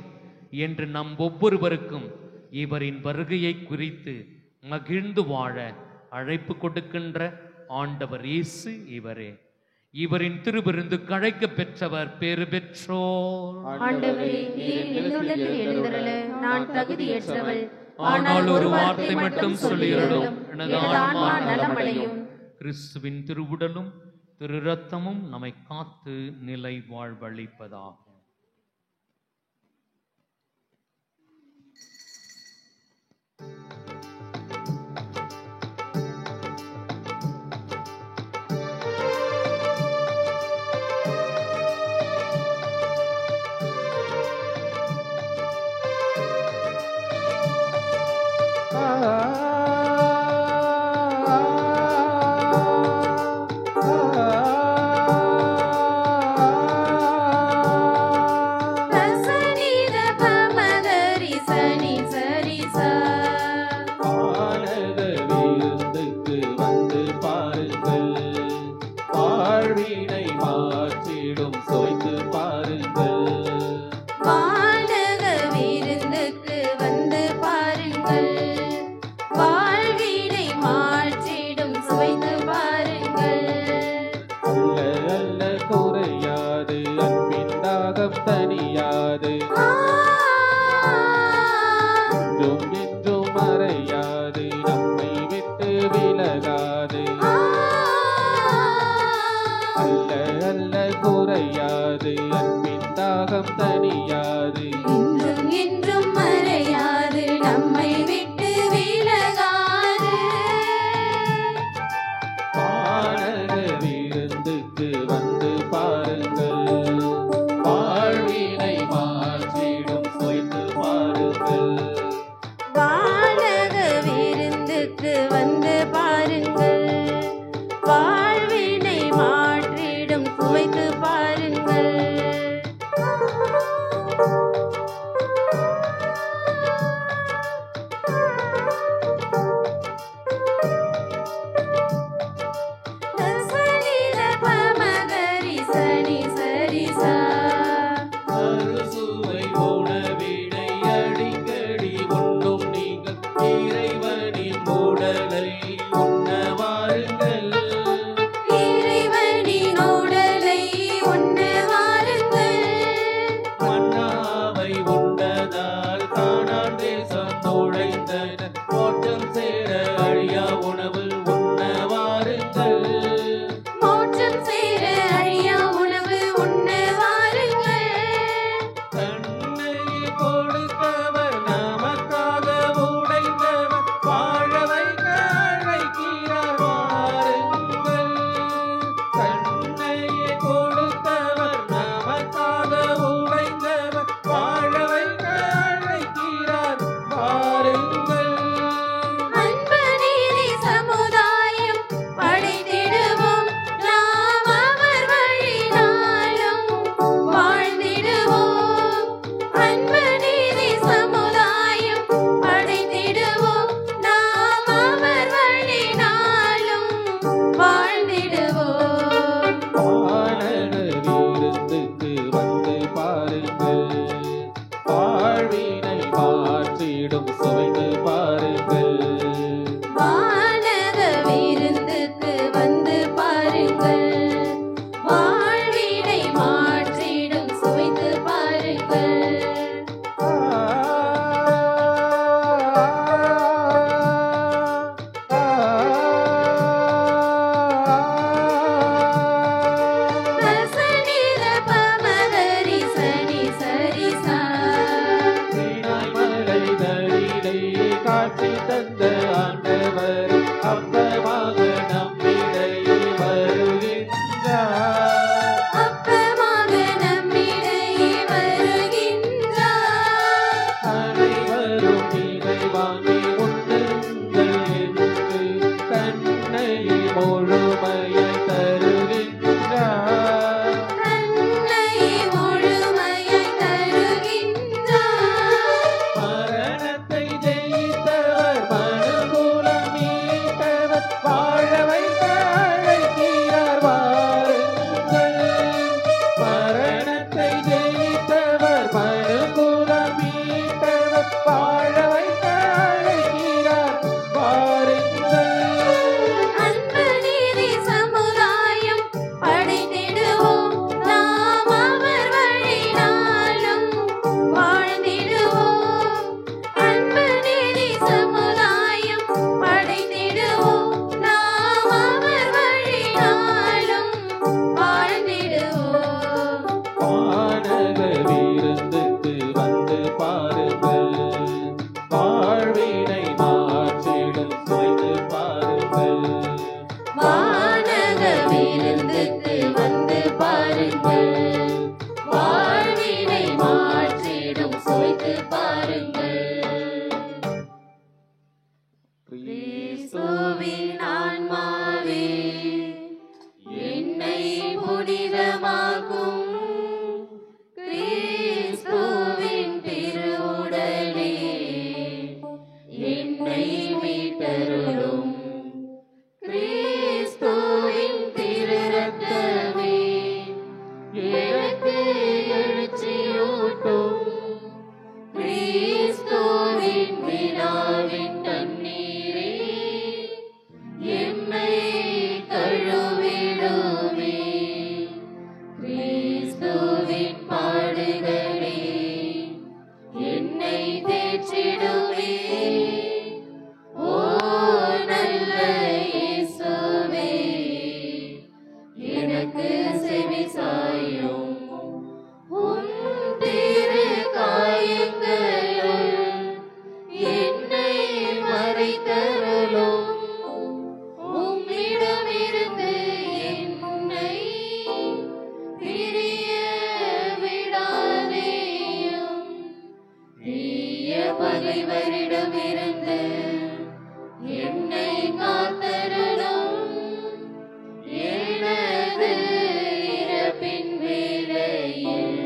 என்று நம் ஒவ்வொருவருக்கும் இவரின் வருகையை குறித்து மகிழ்ந்து வாழ அழைப்பு கொடுக்கின்ற ஆண்டவர் இயேசு இவரே. இவரின் திருவிருந்து கழைக்க பெற்றவர் பேறு பெற்றோர். ஆண்டவரே, நீர் என் உள்ளத்தில் எழுந்தருள நான் தகுதியற்றவள். ஆனால் ஒரு வார்த்தை மட்டும் சொல்லியருளும், எனது ஆன்மா நலமடையும். கிறிஸ்துவின் திருவுடலும் திரு ரத்தமும் நம்மை காத்து நிலை வாழ்வளிப்பதாகும். அன்பு நீதி சமூக கிறிஸ்துவின் ஆன்மாவே என்னை புனிதமாக்கும். கிறிஸ்துவின் திருவுடலே என்னை மீட்டருளும். கிறிஸ்துவின் திரு ரத்தமே எனக்கு எழுச்சியூட்டும். கிறிஸ்துவின் விழாவின் தண்ணீரே எம்மை கழுவிடுமே. கிறிஸ்துவின் பாடுகளே என்னை தேற்றிடுமே. ஓ நல்ல இயேசுவே, எனக்கு செவி சாயும். உம் திரு காயங்களுள் என்னை மறைத்தருளும். உம்மிடமிருந்து என்னை பிரிய விடாதேயும். தீய பகைவரிடமிருந்து என்னை காத்தருளும். எனது இறப்பின் வேளையில்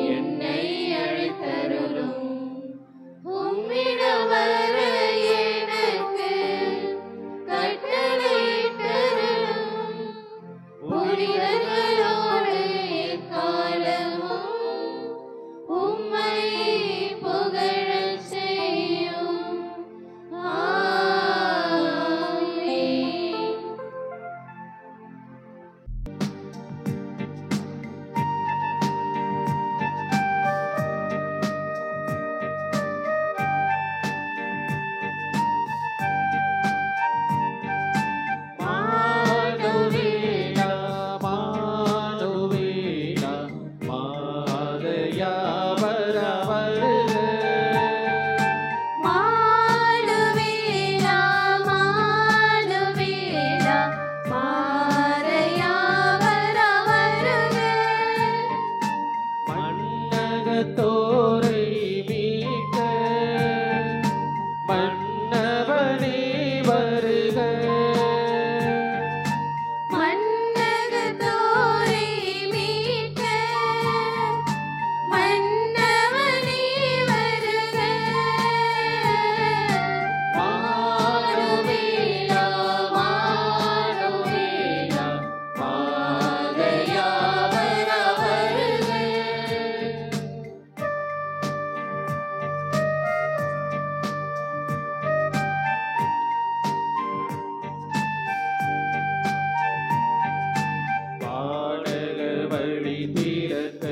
என்னை அழைத்தருளும். உம்மிடம் வர எனக்கு கட்டளையிட்டருளும். புனிதர்களோடு எக்காலமும் உம்மை புகழச் செய்யும். ஆமென். மானுவேலா மானுவேலா மாதையா வர வருக. மானுவேலா மானுவேலா மாரையா வர வருக. மன்னகத்தோரை மீட்க மன்னவனே வருக. மன்னகத்தோரை மீட்க மன்னவனே வருக. மானுவேலா மானுவேலா மாதையா வர வருக. வானக வழி திறக்க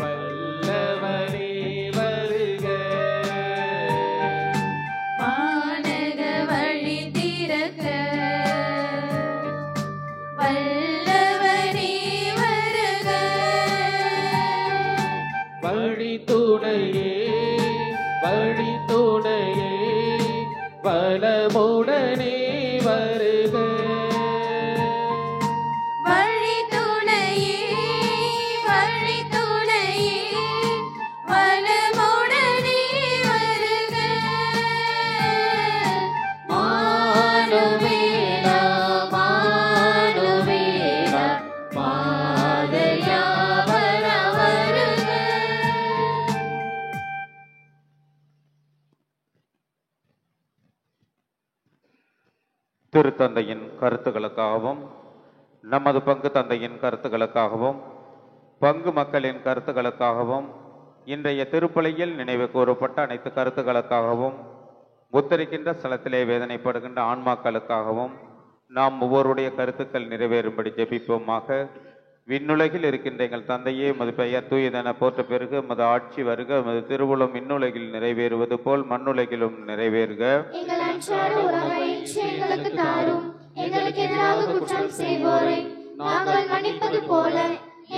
வல்லவனே வருக. வானக வழி திறக்க வல்லவனே வருக. வழி துணையே வழி துணையே வலமுடனே வருக. வழி துணையே வழி துணையே வலமுடனே வருக. மானுவேலா மானுவேலா மாதையா வர வருக. திருத்தந்தையின் கருத்துக்களுக்காகவும் நமது பங்கு தந்தையின் கருத்துக்களுக்காகவும் பங்கு மக்களின் கருத்துக்களுக்காகவும் இன்றைய திருப்பலியில் நினைவு கூறப்பட்ட அனைத்து கருத்துக்களுக்காகவும் முத்தரிக்கின்ற ஸ்தலத்திலே வேதனைப்படுகின்ற ஆன்மாக்களுக்காகவும் நாம் ஒவ்வொருடைய கருத்துக்கள் நிறைவேறும்படி ஜெபிப்போமாக. விண்ணுலகில் இருக்கின்ற எங்கள் தந்தையே, உமது பெயர் தூயதென போற்ற பெருக, உமது ஆட்சி வருக, உமது திருவுளம் விண்ணுலகில் நிறைவேறுவது போல் மண்ணுலகிலும் நிறைவேறுக. எங்கள் அன்றாட உணவை இன்று எங்களுக்கு தாரும். எங்களுக்கு எதிராக குற்றம் செய்வோரை நாங்கள் மன்னிப்பது போல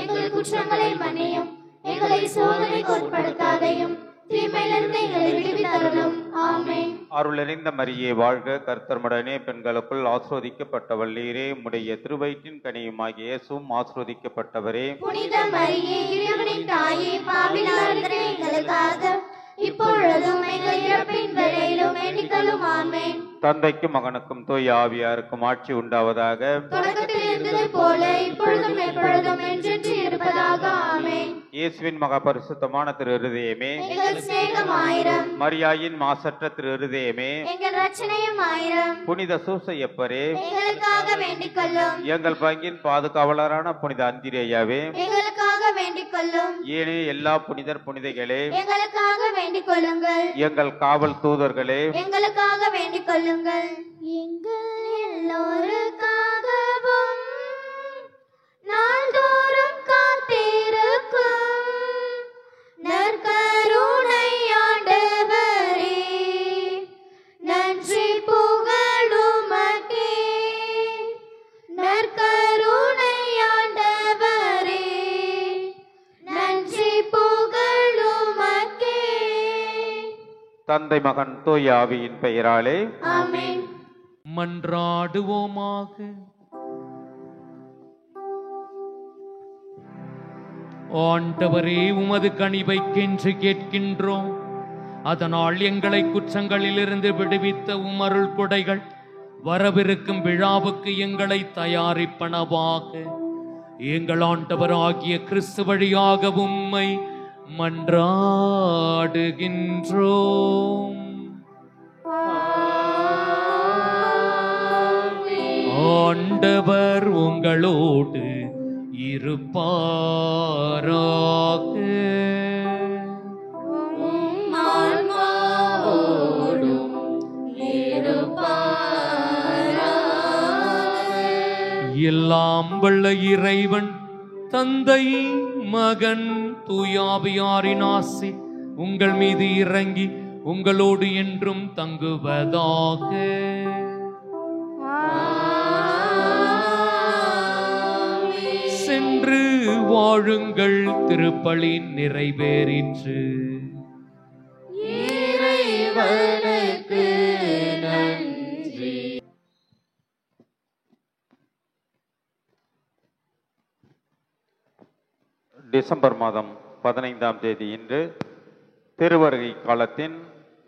எங்கள் குற்றங்களை மன்னியும். எங்களை சோதனைக்கு உட்படுத்தாதையும் தீமையிலிருந்து எங்களை விடுவித்தருளும். ஆமென். அருளறிந்த மரியே வாழ்க, கர்த்தர்முடனே பெண்களுக்குள் ஆஸ்ரோதிக்கப்பட்டவள் நீரே. உம்முடைய திருவயிற்றின் கனியுமாகிய இயேசுவும் ஆஸ்ரோதிக்கப்பட்டவரே. புனித மரியே, இறைவனின் தாயே, பாவிகளாகிய எங்களுக்காக இப்பொழுதும் எங்கள் இறப்பின் வேளையிலும் எண்ணிக்கலும் ஆமென். தந்தைக்கும் மகனுக்கும் தூய ஆவியாருக்கும் ஆட்சி உண்டாவதாக. தொடக்கத்தில் இருந்தது போல இப்பொழுதும் எப்பொழுதும் என்றென்று இருப்பதாக ஆமென். இயேசுவின் மகா பரிசுத்தமான திரு இருதயமே, எங்கள் சிநேகம் ஆயிரம். மரியாயின் மாசற்ற திரு இருதயமே, எங்கள் ரட்சணையும் ஆயிரம். புனித சூசையப்பரே, எங்களுக்காக வேண்டிக் கொள்ளும். எங்கள் பங்கின் பாதுகாவலரான புனித அந்திரேயாவே, எங்களுக்காக வேண்டிக் கொள்ளும். ஏனே எல்லா புனிதர் புனிதைகளே, எங்களுக்காக வேண்டிக் கொள்ளுங்கள். எங்கள் காவல் தூதர்களே, எங்களுக்காக வேண்டிக் கொள்ளுங்கள். எங்கள் எல்லோருக்காகவும் நாள்தோறும் காத்திருக்கும் நற்கருணை ஆண்டவரே, நன்றி புகழுமக்கே. நற்கருணை ஆண்டவரே, நன்றி புகழுமக்கே. தந்தை மகன் தூய ஆவியின் பெயராலே ஆமென். மன்றாடுவோமாக. ஆண்டவரே, உமது கனிவைக்கென்று கேட்கின்றோம். அதனால் எங்களை குற்றங்களிலிருந்து விடுவித்த உமருள் கொடைகள் வரவிருக்கும் விழாவுக்கு எங்களை தயாரிப்பனவாக. எங்கள் ஆண்டவராகிய கிறிஸ்து வழியாக உம்மை மன்றாடுகின்றோம். ஆண்டவர் உங்களோடு இருப்பாராக. எல்லாம் வல்ல இறைவன் தந்தை மகன் தூயாவியாரின் ஆசி உங்கள் மீது இறங்கி உங்களோடு என்றும் தங்குவதாக. சென்று வாழுங்கள், திருப்பலி நிறைவேறிற்று. இறைவனுக்கு நன்றி. டிசம்பர் மாதம் 15ஆம் தேதி இன்று திருவருகை காலத்தின்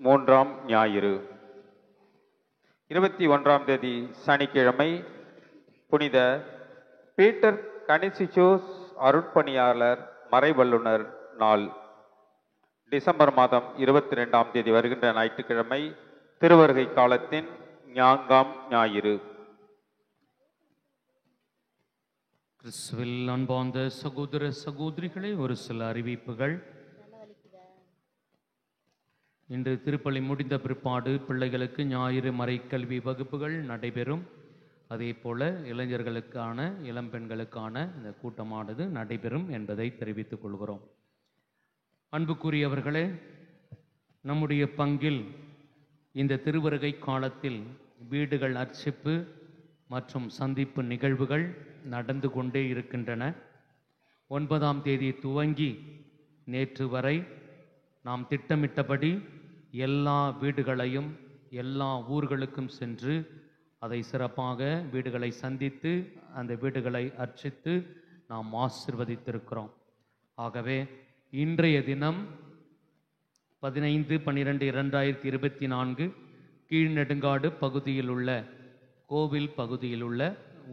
3ஆம் ஞாயிறு. 21ஆம் தேதி சனிக்கிழமை புனித பீட்டர் கனிசிச்சோஸ் அருட்பணியாளர் மறைவல்லுனர் நாள். டிசம்பர் மாதம் 22ஆம் தேதி வருகின்ற ஞாயிற்றுக்கிழமை திருவருகை காலத்தின் 4ஆம் ஞாயிறு. கிறிஸ்துவில் அன்பார்ந்த சகோதர சகோதரிகளே, ஒரு சில அறிவிப்புகள். இன்று திருப்பலி முடிந்த பிற்பாடு பிள்ளைகளுக்கு ஞாயிறு மறைக்கல்வி வகுப்புகள் நடைபெறும். அதே போல இளைஞர்களுக்கான இளம்பெண்களுக்கான இந்த கூட்டமானது நடைபெறும் என்பதை தெரிவித்துக் கொள்கிறோம். அன்புக்குரியவர்களே, நம்முடைய பங்கில் இந்த திருவருகை காலத்தில் வீடுகள் அர்ச்சிப்பு மற்றும் சந்திப்பு நிகழ்வுகள் நடந்து கொண்டே இருக்கின்றன. 9ஆம் தேதி துவங்கி நேற்று வரை நாம் திட்டமிட்டபடி எல்லா வீடுகளையும் எல்லா ஊர்களுக்கும் சென்று அதை சிறப்பாக வீடுகளை சந்தித்து அந்த வீடுகளை அர்ச்சித்து நாம் ஆசிர்வதித்திருக்கிறோம். ஆகவே இன்றைய தினம் 15/12/2024 கீழ்நெடுங்காடு பகுதியில் உள்ள கோவில் பகுதியில் உள்ள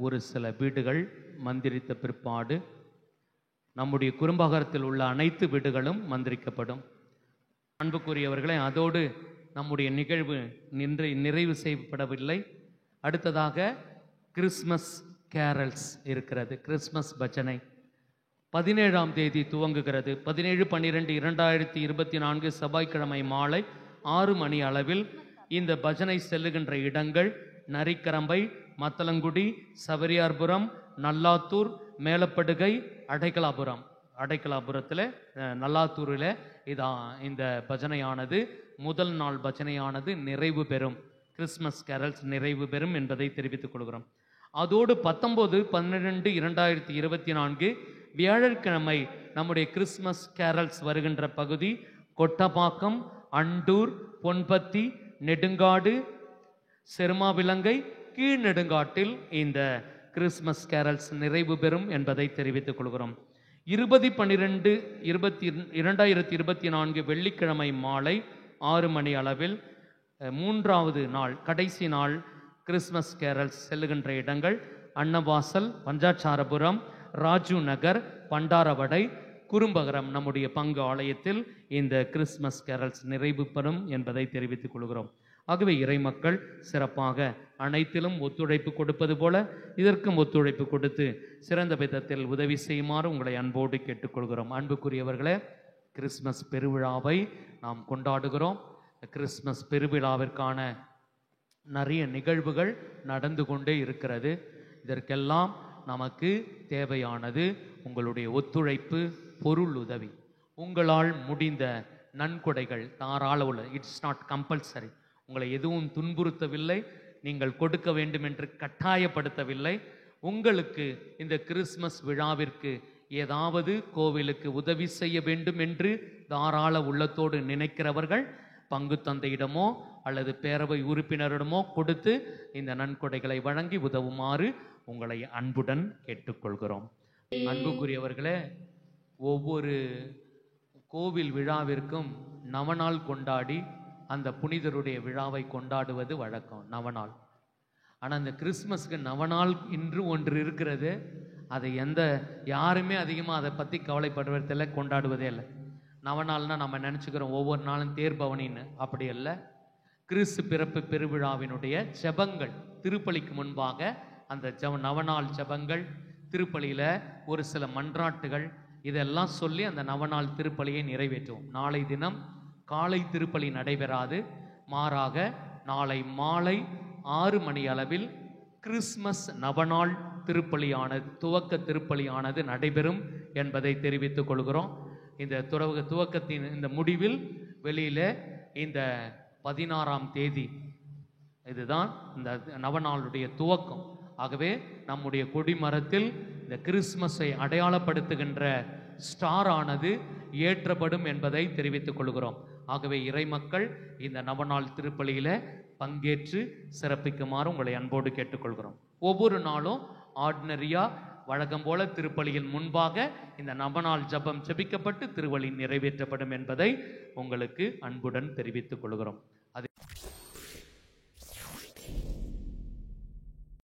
ஒரு சில வீடுகள் மந்திரித்த பிற்பாடு நம்முடைய குறும்பகரத்தில் உள்ள அனைத்து வீடுகளும் மந்திரிக்கப்படும். அன்புக்குரியவர்களே, அதோடு நம்முடைய நிகழ்வு நிறைவு செய்யப்படவில்லை. அடுத்ததாக கிறிஸ்மஸ் கேரல்ஸ் இருக்கிறது. கிறிஸ்மஸ் பஜனை 17ஆம் தேதி துவங்குகிறது. 17/12/2024 செவ்வாய்க்கிழமை மாலை 6 மணி அளவில் இந்த பஜனை செல்லுகின்ற இடங்கள் நரிக்கரம்பை, மத்தலங்குடி, சவரியார்புரம், நல்லாத்தூர், மேலப்படுகை, அடைக்கலாபுரத்தில் நல்லாத்தூரில் இந்த பஜனையானது முதல் நாள் பஜனையானது நிறைவு பெறும். கிறிஸ்மஸ் கேரல்ஸ் நிறைவு பெறும் என்பதை தெரிவித்துக் கொள்கிறோம். அதோடு 19/12/2024 வியாழக்கிழமை நம்முடைய கிறிஸ்மஸ் கேரல்ஸ் வருகின்ற பகுதி கொட்டப்பாக்கம், அண்டூர், பொன்பத்தி, நெடுங்காடு, செருமாவிலங்கை, கீழ்நெடுங்காட்டில் இந்த கிறிஸ்மஸ் கேரல்ஸ் நிறைவு பெறும் என்பதை தெரிவித்துக் கொள்கிறோம். 20/12/2024 வெள்ளிக்கிழமை மாலை 6 மணி அளவில் 3வது நாள் கடைசி நாள் கிறிஸ்மஸ் கேரல்ஸ் செல்லுகின்ற இடங்கள் அன்னவாசல், பஞ்சாச்சாரபுரம், ராஜு நகர், பண்டாரவடை, குறும்பகரம் நம்முடைய பங்கு ஆலயத்தில் இந்த கிறிஸ்மஸ் கேரல்ஸ் நிறைவு பெறும் என்பதை தெரிவித்துக் கொள்கிறோம். ஆகவே இறைமக்கள் சிறப்பாக அனைத்திலும் ஒத்துழைப்பு கொடுப்பது போல இதற்கும் ஒத்துழைப்பு கொடுத்து சிறந்த விதத்தில் உதவி செய்யுமாறு உங்களை அன்போடு கேட்டுக்கொள்கிறோம். அன்புக்குரியவர்களே, கிறிஸ்மஸ் பெருவிழாவை நாம் கொண்டாடுகிறோம். கிறிஸ்மஸ் பெருவிழாவிற்கான நிறைய நிகழ்வுகள் நடந்து கொண்டே இருக்கிறது. இதற்கெல்லாம் நமக்கு தேவையானது உங்களுடைய ஒத்துழைப்பு, பொருள் உதவி. உங்களால் முடிந்த நன்கொடைகள் தாராள உள்ளது. It's not compulsory. உங்களை எதுவும் துன்புறுத்தவில்லை, நீங்கள் கொடுக்க வேண்டும் என்று கட்டாயப்படுத்தவில்லை. உங்களுக்கு இந்த கிறிஸ்மஸ் விழாவிற்கு ஏதாவது கோவிலுக்கு உதவி செய்ய வேண்டும் என்று தாராள உள்ளத்தோடு நினைக்கிறவர்கள் பங்கு தந்தையிடமோ அல்லது பேரவை உறுப்பினரிடமோ கொடுத்து இந்த நன்கொடைகளை வழங்கி உதவுமாறு உங்களை அன்புடன் கேட்டுக்கொள்கிறோம். அன்புக்குரியவர்களே, ஒவ்வொரு கோவில் விழாவிற்கும் நவநாள் கொண்டாடி அந்த புனிதருடைய விழாவை கொண்டாடுவது வழக்கம், நவநாள். ஆனால் இந்த கிறிஸ்மஸ்க்கு நவநாள் இன்று ஒன்று இருக்கிறது. அதை யாருமே அதிகமாக அதை பற்றி கவலைப்படுவதில்லை, கொண்டாடுவதே இல்லை. நவநாள்னால் நம்ம நினச்சிக்கிறோம் ஒவ்வொரு நாளும் தேர்பவனின்னு. அப்படி அல்ல. கிறிஸ்து பிறப்பு பெருவிழாவினுடைய ஜெபங்கள், திருப்பலிக்கு முன்பாக அந்த நவநாள் ஜெபங்கள், திருப்பலியில் ஒரு சில மன்றாட்டுகள், இதெல்லாம் சொல்லி அந்த நவநாள் திருப்பலியை நிறைவேற்றுவோம். நாளை தினம் காலை திருப்பலி நடைபெறாது. மாறாக நாளை மாலை 6 மணி அளவில் கிறிஸ்மஸ் நவநாள் திருப்பலியானது, துவக்க திருப்பலியானது நடைபெறும் என்பதை தெரிவித்துக் கொள்கிறோம். இந்த துவக்கத்தின் இந்த முடிவில் வெளியில் இந்த 16ஆம் தேதி இதுதான் இந்த நவநாளுடைய துவக்கம். ஆகவே நம்முடைய கொடிமரத்தில் இந்த கிறிஸ்மஸை அடையாளப்படுத்துகின்ற ஸ்டார் ஆனது ஏற்றப்படும் என்பதை தெரிவித்துக் கொள்கிறோம். ஆகவே இறைமக்கள் இந்த நவநாள் திருப்பலியில பங்கேற்று சிறப்பிக்குமாறு உங்களை அன்போடு கேட்டுக்கொள்கிறோம். ஒவ்வொரு நாளும் ஆர்டினரியா வழக்கம் போல திருப்பலியின் முன்பாக இந்த நவநாள் ஜெபம் ஜெபிக்கப்பட்டு திருவழி நிறைவேற்றப்படும் என்பதை உங்களுக்கு அன்புடன் தெரிவித்துக் கொள்கிறோம்.